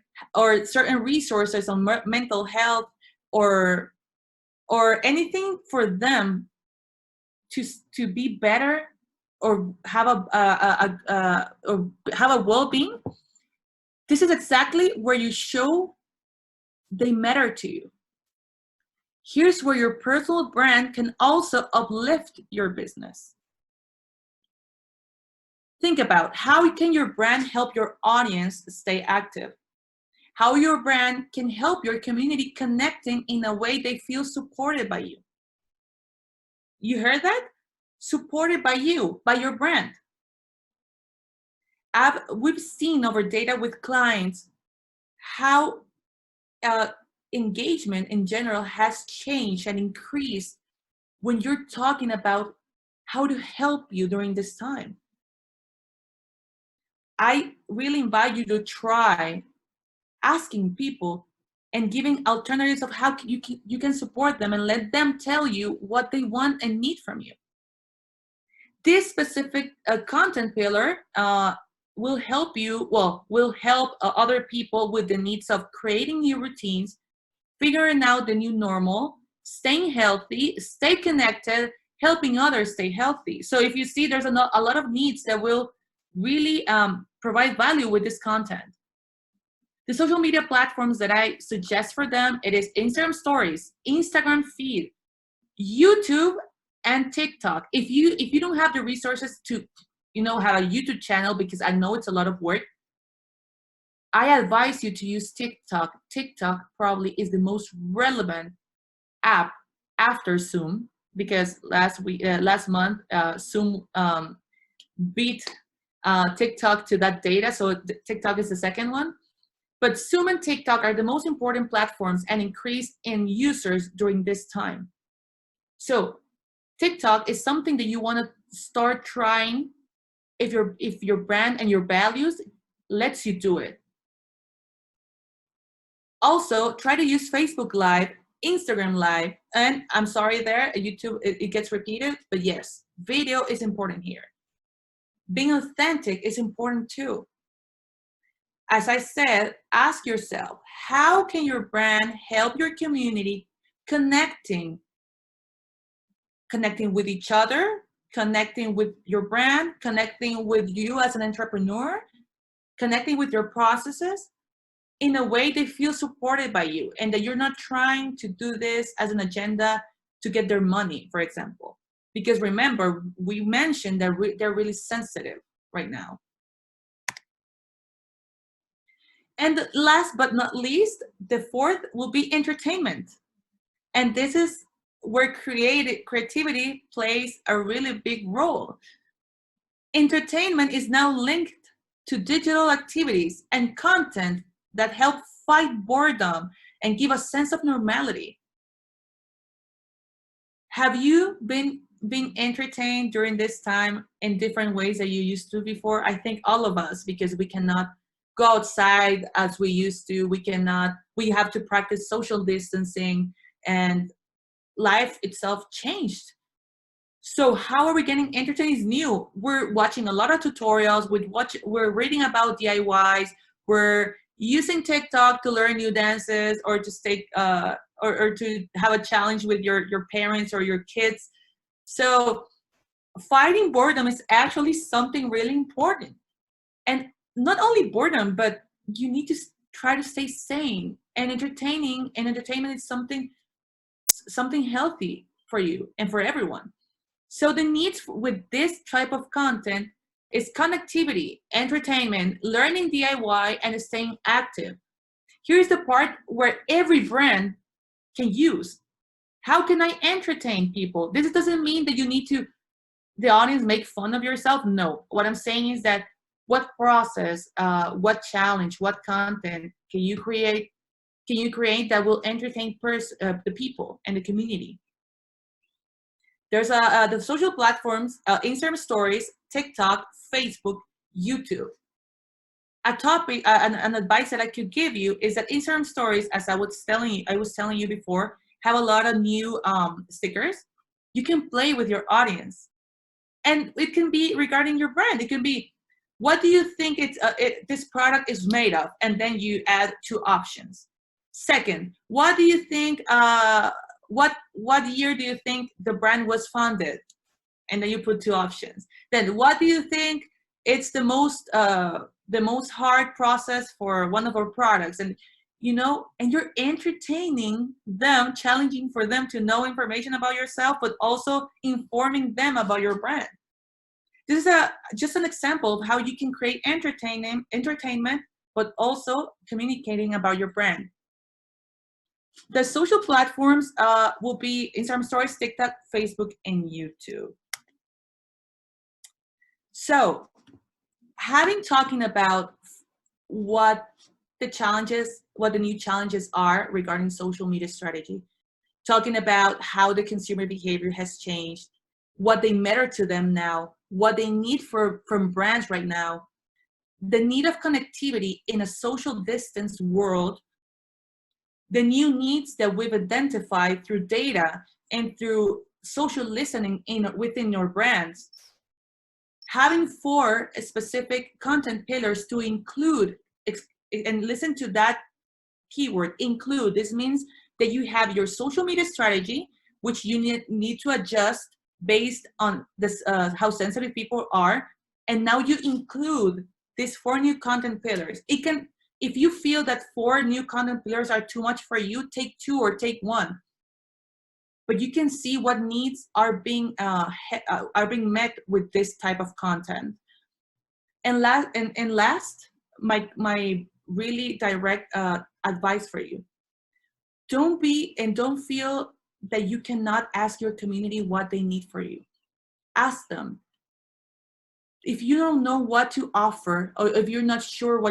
certain resources on mental health, or anything for them to be better, or have a well-being. This is exactly where you show they matter to you. Here's where your personal brand can also uplift your business. Think about, how can your brand help your audience stay active? How your brand can help your community connecting in a way they feel supported by you. You heard that? Supported by you, by your brand. We've seen over data with clients how engagement in general has changed and increased when you're talking about how to help you during this time. I really invite you to try asking people and giving alternatives of how you can support them, and let them tell you what they want and need from you. This specific content pillar will help other people with the needs of creating new routines, figuring out the new normal, staying healthy, stay connected, helping others stay healthy. So if you see, there's a lot of needs that will really provide value with this content. The social media platforms that I suggest for them, it is Instagram stories, Instagram feed, YouTube, and TikTok. If you don't have the resources to, have a YouTube channel, because I know it's a lot of work, I advise you to use TikTok. TikTok probably is the most relevant app after Zoom, because last month, Zoom beat TikTok to that data. So TikTok is the second one. But Zoom and TikTok are the most important platforms and increased in users during this time. So TikTok is something that you want to start trying if your brand and your values lets you do it. Also, try to use Facebook Live, Instagram Live, and I'm sorry there, YouTube, it gets repeated, but yes, video is important here. Being authentic is important too. As I said, ask yourself, how can your brand help your community connecting with each other, connecting with your brand, connecting with you as an entrepreneur, connecting with your processes in a way they feel supported by you, and that you're not trying to do this as an agenda to get their money, for example. Because remember, we mentioned that they're really sensitive right now. And last but not least, the fourth will be entertainment. And this is where creativity plays a really big role. Entertainment is now linked to digital activities and content that help fight boredom and give a sense of normality. Have you been entertained during this time in different ways that you used to before? I think all of us, because we cannot go outside as we used to. We have to practice social distancing, and life itself changed. So how are we getting entertained is new. We're watching a lot of tutorials. We're reading about DIYs. We're using TikTok to learn new dances, or to stay, or to have a challenge with your parents or your kids. So fighting boredom is actually something really important. And not only boredom, but you need to try to stay sane. And entertainment is something healthy for you and for everyone. So the needs with this type of content is connectivity, entertainment, learning DIY, and staying active. Here's the part where every brand can use. How can I entertain people? This doesn't mean that you need to, the audience, make fun of yourself. No, what I'm saying is that What process, what challenge, what content can you create? Can you create that will entertain the people and the community? There's the social platforms, Instagram Stories, TikTok, Facebook, YouTube. A topic, an advice that I could give you is that Instagram Stories, as I was telling you before, have a lot of new stickers. You can play with your audience, and it can be regarding your brand. It can be, what do you think this product is made of, and then you add 2 options. Second, what do you think? What year do you think the brand was founded? And then you put 2 options. Then what do you think it's the most hard process for one of our products? And and you're entertaining them, challenging for them to know information about yourself, but also informing them about your brand. This is just an example of how you can create entertainment, but also communicating about your brand. The social platforms will be Instagram Stories, TikTok, Facebook, and YouTube. So, talking about what the new challenges are regarding social media strategy, talking about how the consumer behavior has changed, what they matter to them now, what they need from brands right now, the need of connectivity in a social distance world, the new needs that we've identified through data and through social listening within your brands. Having 4 specific content pillars to include, and listen to that keyword, include. This means that you have your social media strategy, which you need to adjust based on this, how sensitive people are. And now you include these 4 new content pillars. If you feel that 4 new content pillars are too much for you, take 2 or take 1. But you can see what needs are being met with this type of content. And last, my really direct advice for you: don't feel that you cannot ask your community what they need for you. Ask them. If you don't know what to offer, or if you're not sure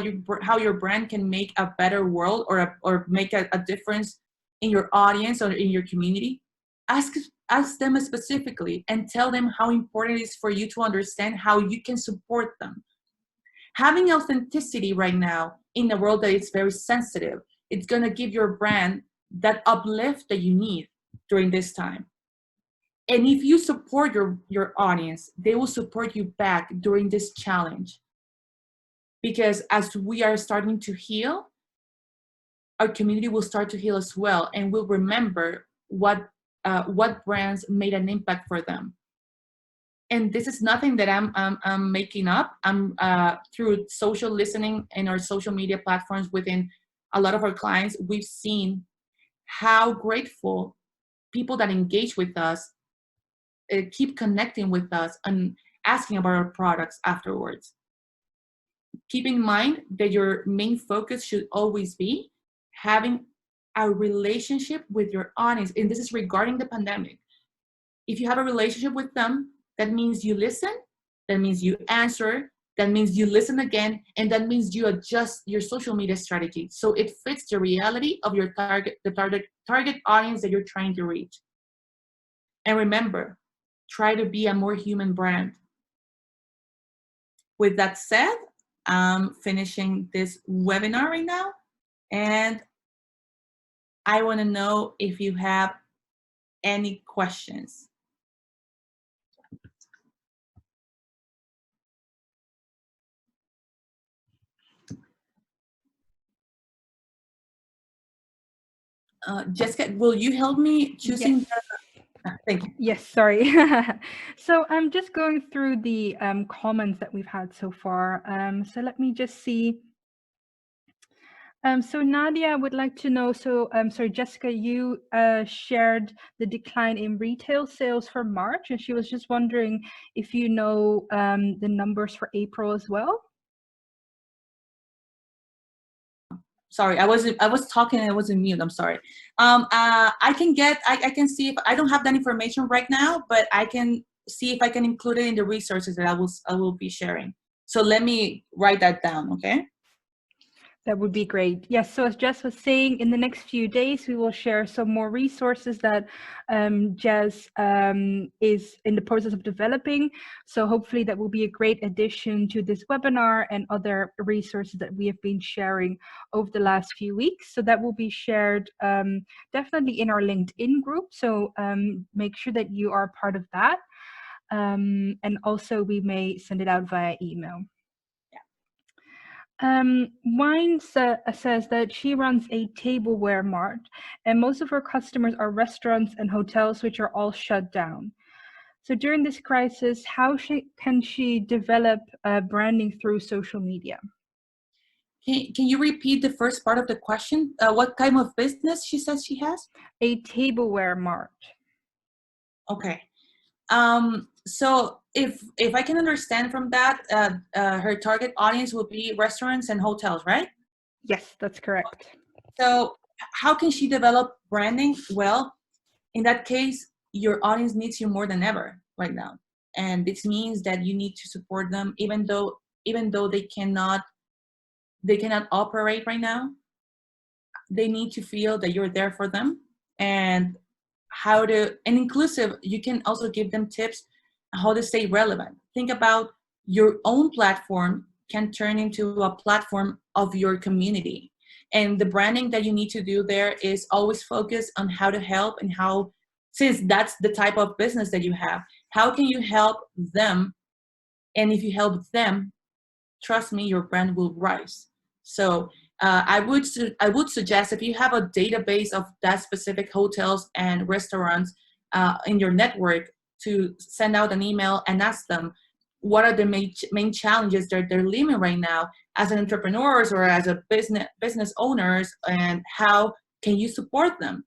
how your brand can make a better world or make a difference in your audience or in your community, ask them specifically and tell them how important it is for you to understand how you can support them. Having authenticity right now in a world that is very sensitive, it's going to give your brand that uplift that you need during this time. And if you support your audience, they will support you back during this challenge. Because as we are starting to heal, our community will start to heal as well, and will remember what brands made an impact for them. And this is nothing that I'm making up. I'm through social listening and our social media platforms within a lot of our clients, we've seen how grateful people that engage with us keep connecting with us and asking about our products afterwards. Keep in mind that your main focus should always be having a relationship with your audience, and this is regarding the pandemic. If you have a relationship with them, that means you listen, that means you answer, that means you listen again, and that means you adjust your social media strategy so it fits the reality of your target audience that you're trying to reach. And remember, try to be a more human brand. With that said, I'm finishing this webinar right now, and I want to know if you have any questions. Jessica, will you help me choosing? Yes. Thank you. Yes, sorry. So I'm just going through the comments that we've had so far. So let me just see. So Nadia would like to know, sorry, Jessica, you shared the decline in retail sales for March, and she was just wondering if you know the numbers for April as well. Sorry, I was talking and I was in mute. I'm sorry. I can see if I don't have that information right now, but I can see if I can include it in the resources that I will be sharing. So let me write that down, okay? That would be great. Yes, so as Jess was saying, in the next few days, we will share some more resources that Jess is in the process of developing. So hopefully that will be a great addition to this webinar and other resources that we have been sharing over the last few weeks. So that will be shared definitely in our LinkedIn group. So make sure that you are part of that. And also we may send it out via email. Wine says that she runs a tableware mart, and most of her customers are restaurants and hotels, which are all shut down. So during this crisis, how can she develop branding through social media? Can you repeat the first part of the question? What kind of business she says she has? A tableware mart. Okay. So if I can understand from that, her target audience will be restaurants and hotels, right? Yes, that's correct. So how can she develop branding? Well, in that case, your audience needs you more than ever right now. And this means that you need to support them even though they cannot operate right now. They need to feel that you're there for them, and inclusive. You can also give them tips how to stay relevant. Think about your own platform can turn into a platform of your community, and the branding that you need to do there is always focus on how to help and how, since that's the type of business that you have, how can you help them? And if you help them, trust me, your brand will rise. So I would suggest, if you have a database of that specific hotels and restaurants in your network, to send out an email and ask them what are the main challenges they're living right now as an entrepreneurs or as a business owners, and how can you support them?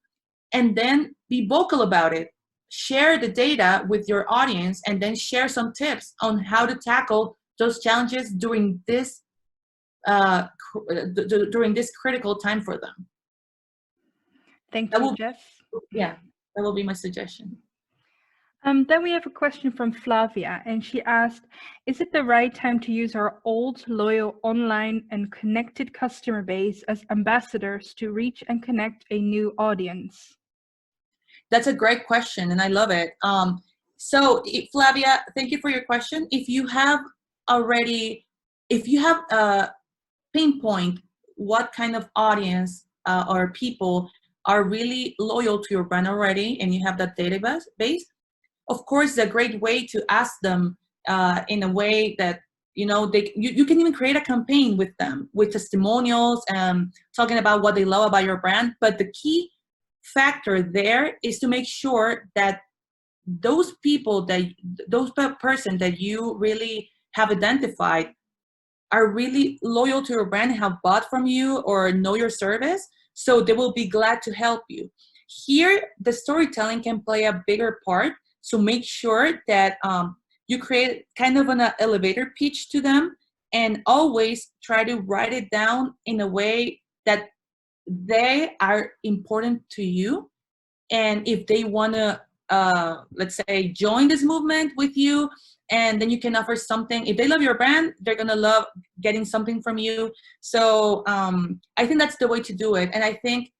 And then be vocal about it. Share the data with your audience, and then share some tips on how to tackle those challenges during this critical time for them. Thank you, Jess. Yeah, that will be my suggestion. Then we have a question from Flavia, and she asked, is it the right time to use our old, loyal, online and connected customer base as ambassadors to reach and connect a new audience? That's a great question, and I love it. So Flavia, thank you for your question. If you have pinpoint what kind of audience or people are really loyal to your brand already, and you have that database, of course, it's a great way to ask them in a way that, you can even create a campaign with them with testimonials and talking about what they love about your brand. But the key factor there is to make sure that those person that you really have identified are really loyal to your brand, have bought from you or know your service, so they will be glad to help you. Here, the storytelling can play a bigger part. So make sure that you create kind of an elevator pitch to them, and always try to write it down in a way that they are important to you. And if they want to, let's say, join this movement with you, and then you can offer something. If they love your brand, they're going to love getting something from you. So I think that's the way to do it. And I think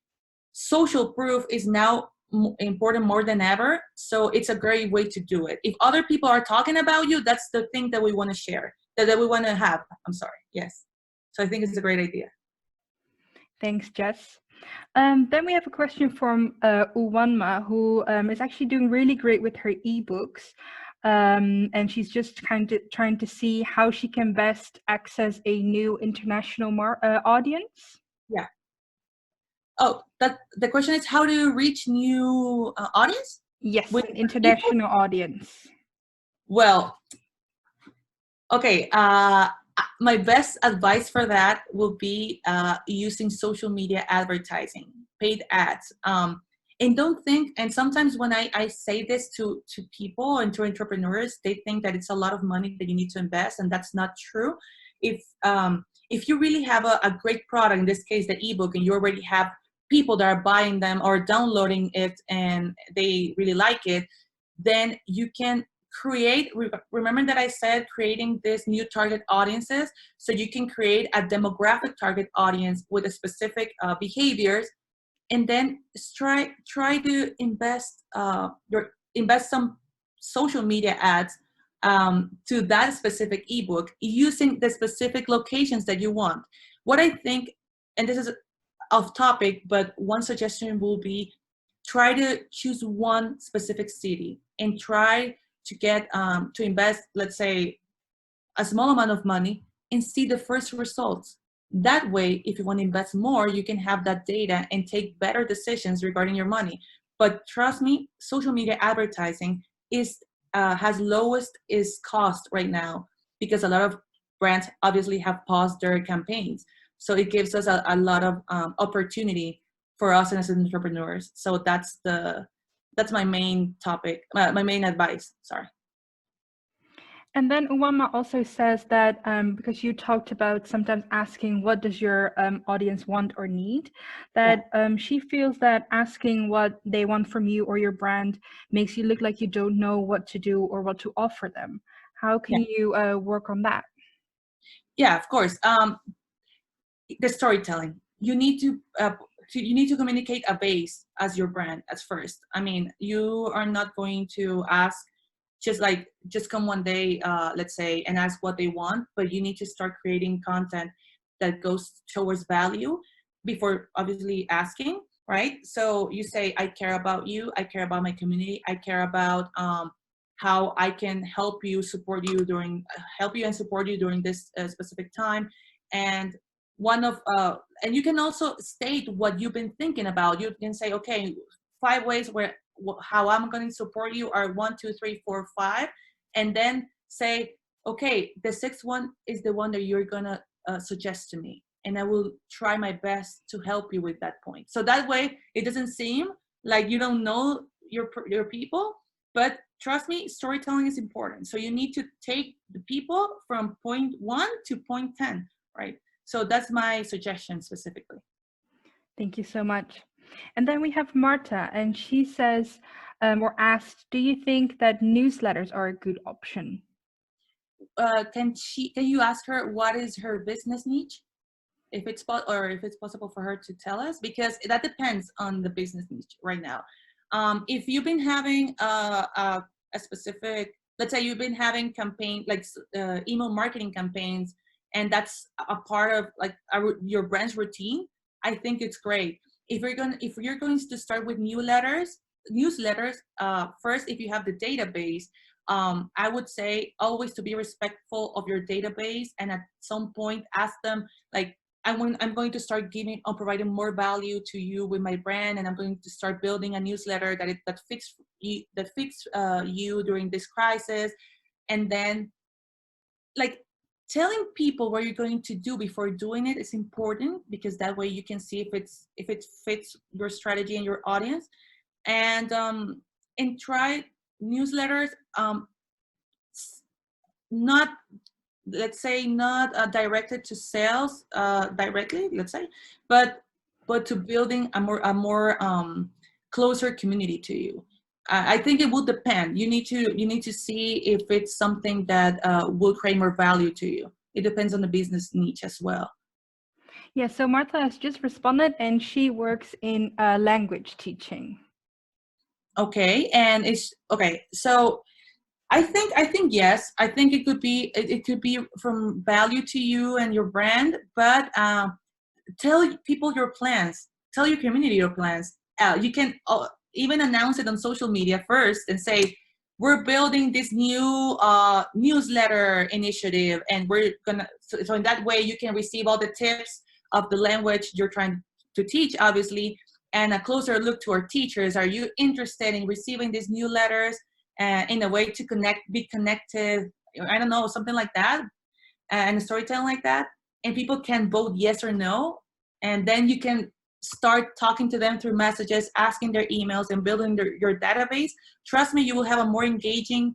social proof is now important more than ever. So it's a great way to do it. If other people are talking about you, that's the thing that we want to share, that we want to have. I'm sorry. Yes. So I think it's a great idea. Thanks, Jess. Then we have a question from Uwanma, who is actually doing really great with her ebooks. And she's just kind of trying to see how she can best access a new international audience. Yeah. Oh, the question is how to reach new audience? Yes, with an international audience. Well, okay. My best advice for that will be using social media advertising, paid ads. And don't think, and sometimes when I say this to people and to entrepreneurs, they think that it's a lot of money that you need to invest, and that's not true. If you really have a great product, in this case the ebook, and you already have people that are buying them or downloading it and they really like it, then you can remember that I said creating this new target audiences, so you can create a demographic target audience with a specific behaviors, and then try to invest some social media ads to that specific ebook using the specific locations that you want. What I think, and this is off topic, but one suggestion will be try to choose one specific city and try to get to invest, let's say, a small amount of money and see the first results. That way, if you want to invest more, you can have that data and take better decisions regarding your money. But trust me, social media advertising has lowest is cost right now, because a lot of brands obviously have paused their campaigns. So it gives us a lot of opportunity for us as entrepreneurs. So that's my main topic, my main advice. Sorry. And then Uwama also says that because you talked about sometimes asking what does your audience want or need, that she feels that asking what they want from you or your brand makes you look like you don't know what to do or what to offer them. How can you work on that? Yeah, of course. The storytelling. You need to communicate a base as your brand as first. I mean, you are not going to ask just come one day, let's say, and ask what they want, but you need to start creating content that goes towards value before obviously asking, right? So you say, I care about you, I care about my community, I care about how I can help you and support you during this specific time. And and you can also state what you've been thinking about. You can say, okay, 5 ways how I'm going to support you are 1, 2, 3, 4, 5, and then say, okay, the 6th one is the one that you're gonna suggest to me, and I will try my best to help you with that point. So that way, it doesn't seem like you don't know your people, but trust me, storytelling is important. So you need to take the people from point 1 to point 10, right? So that's my suggestion specifically. Thank you so much. And then we have Marta, and she says, or asked, do you think that newsletters are a good option? Can you ask her what is her business niche? If it's possible for her to tell us, because that depends on the business niche right now. If you've been having a specific, let's say you've been having campaign like email marketing campaigns, and that's a part of like your brand's routine, I think it's great. If you're going to start with newsletters, first, if you have the database, I would say always to be respectful of your database, and at some point ask them, like, I'm going to start giving or providing more value to you with my brand, and I'm going to start building a newsletter that fits you during this crisis. And then, like, telling people what you're going to do before doing it is important, because that way you can see if it fits your strategy and your audience. And try newsletters, not, let's say, not directed to sales directly, let's say, but to building a more closer community to you. I think it will depend. You need to see if it's something that will create more value to you. It depends on the business niche as well. Yeah, so Martha has just responded, and she works in language teaching. Okay, and it's okay. So I think yes. I think it could be from value to you and your brand, but tell people your plans. Tell your community your plans. You can even announce it on social media first and say, we're building this new newsletter initiative, and we're gonna. So in that way, you can receive all the tips of the language you're trying to teach, obviously, and a closer look to our teachers. Are you interested in receiving these newsletters? In a way to be connected, I don't know, something like that, and storytelling like that, and people can vote yes or no, and then you can start talking to them through messages, asking their emails, and building your database. Trust me, you will have a more engaging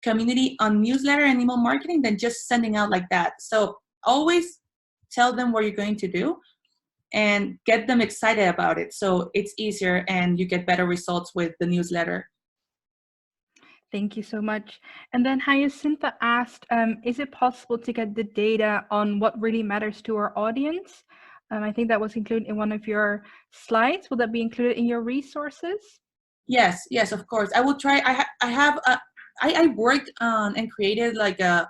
community on newsletter and email marketing than just sending out like that. So always tell them what you're going to do and get them excited about it, so it's easier and you get better results with the newsletter. Thank you so much. And then Hyacinta asked, is it possible to get the data on what really matters to our audience? I think that was included in one of your slides. Will that be included in your resources? Yes, yes, of course. I will try. I worked on and created like a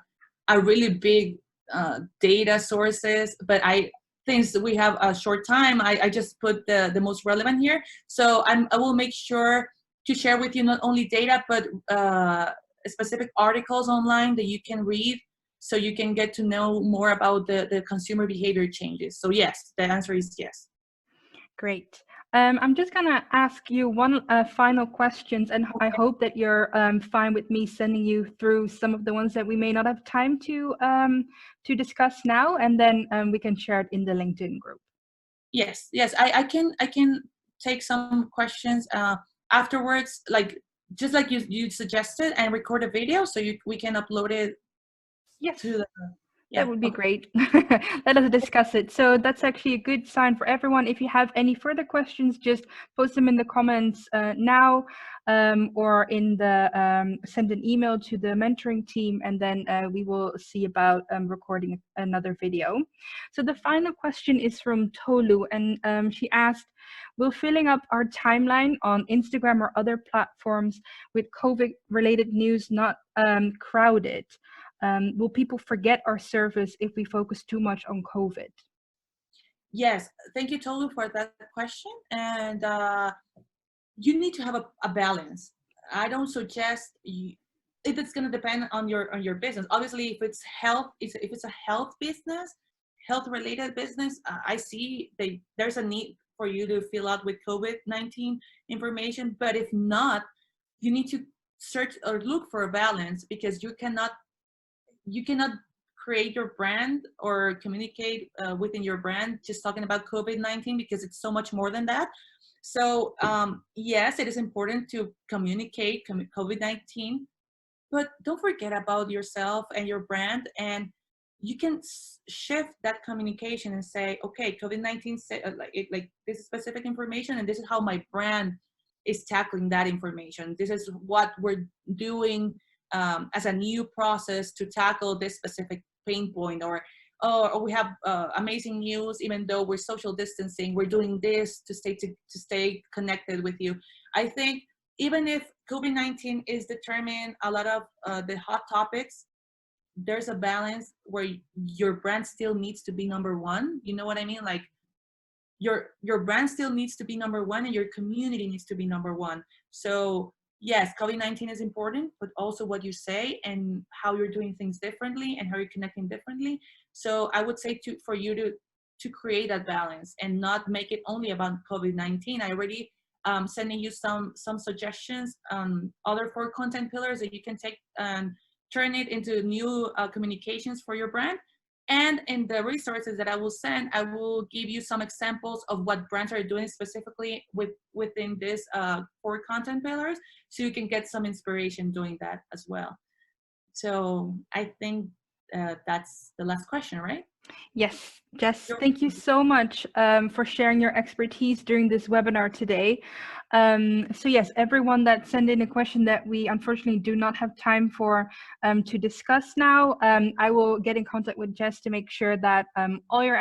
really big data sources, but since we have a short time, I just put the most relevant here. So I will make sure to share with you not only data, but specific articles online that you can read, so you can get to know more about the consumer behavior changes. So yes, the answer is yes. Great. I'm just going to ask you one final questions, and I hope that you're fine with me sending you through some of the ones that we may not have time to discuss now, and then we can share it in the LinkedIn group. Yes, yes, I can take some questions afterwards, like just like you suggested, and record a video so we can upload it. Yes. To the, That would be great. Let us discuss it. So that's actually a good sign for everyone. If you have any further questions, just post them in the comments now, or in the send an email to the mentoring team, and then we will see about recording another video. So the final question is from Tolu, and she asked, will filling up our timeline on Instagram or other platforms with COVID-related news not crowded? Will people forget our service if we focus too much on COVID? Yes, thank you, Tolu, for that question. And you need to have a balance. I don't suggest if it's going to depend on your business. Obviously, if it's health, if it's a health business, health related business, I see there's a need for you to fill out with COVID-19 information. But if not, you need to search or look for a balance, because you cannot create your brand or communicate within your brand just talking about COVID-19, because it's so much more than that. So yes, it is important to communicate COVID-19, but don't forget about yourself and your brand. And you can shift that communication and say, okay, COVID-19, like this is specific information, and this is how my brand is tackling that information. This is what we're doing as a new process to tackle this specific pain point, or we have amazing news. Even though we're social distancing, we're doing this to stay connected with you. I think even if COVID-19 is determining a lot of the hot topics, there's a balance where your brand still needs to be number one. You know what I mean? Like your brand still needs to be number one, and your community needs to be number one. So yes, COVID-19 is important, but also what you say and how you're doing things differently and how you're connecting differently. So I would say for you to create that balance and not make it only about COVID-19. I already sending you some suggestions, other 4 content pillars that you can take and turn it into new communications for your brand. And in the resources that I will send, I will give you some examples of what brands are doing specifically within this 4 content pillars, so you can get some inspiration doing that as well. So I think that's the last question, right? Yes, Jess, thank you so much for sharing your expertise during this webinar today. So yes, everyone that sent in a question that we unfortunately do not have time for to discuss now, I will get in contact with Jess to make sure that all your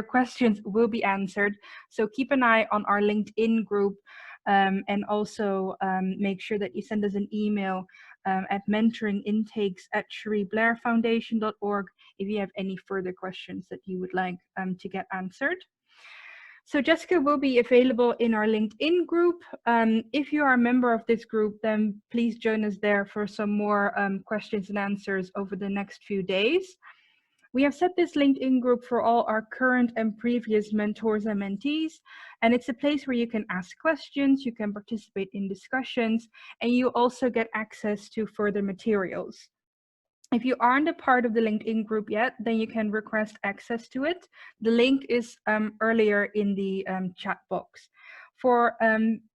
questions will be answered. So keep an eye on our LinkedIn group, and also make sure that you send us an email at mentoringintakes@CherieBlairFoundation.org if you have any further questions that you would like to get answered. So Jessica will be available in our LinkedIn group. If you are a member of this group, then please join us there for some more questions and answers over the next few days. We have set this LinkedIn group for all our current and previous mentors and mentees, and it's a place where you can ask questions, you can participate in discussions, and you also get access to further materials. If you aren't a part of the LinkedIn group yet, then you can request access to it. The link is earlier in the chat box. For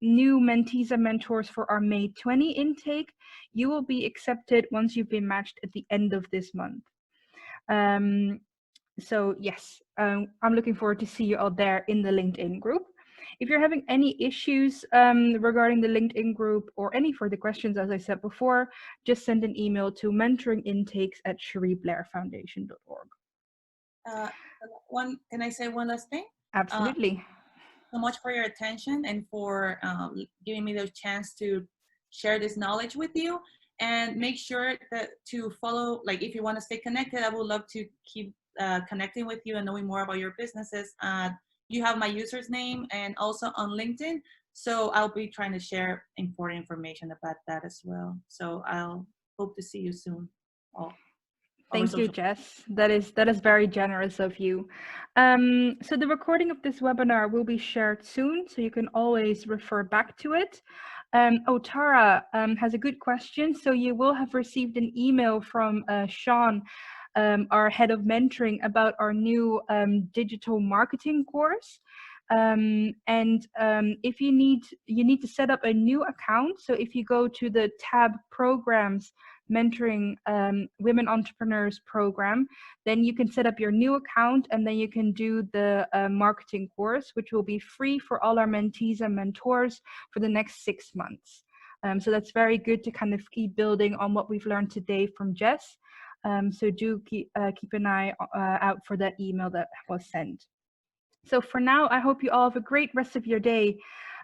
new mentees and mentors for our May 20 intake, you will be accepted once you've been matched at the end of this month. So yes, I'm looking forward to see you all there in the LinkedIn group. If you're having any issues regarding the LinkedIn group or any further questions, as I said before, just send an email to mentoringintakes@cherie-blair-foundation.org. Can I say one last thing? Absolutely. So much for your attention and for giving me the chance to share this knowledge with you. And make sure that to follow, like if you want to stay connected, I would love to keep connecting with you and knowing more about your businesses. You have my user's name and also on LinkedIn. So I'll be trying to share important information about that as well. So I'll hope to see you soon. Thank you, Jess. That is very generous of you. So the recording of this webinar will be shared soon, so you can always refer back to it. Tara has a good question. So you will have received an email from Sean, our head of mentoring, about our new digital marketing course. If you need to set up a new account. So if you go to the tab programs, mentoring women entrepreneurs program, then you can set up your new account, and then you can do the marketing course, which will be free for all our mentees and mentors for the next 6 months. So that's very good to kind of keep building on what we've learned today from Jess. So do keep an eye out for that email that was sent. So for now, I hope you all have a great rest of your day,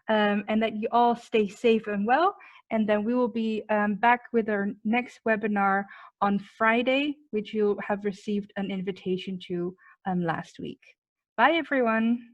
and that you all stay safe and well. And then we will be back with our next webinar on Friday, which you have received an invitation to last week. Bye, everyone.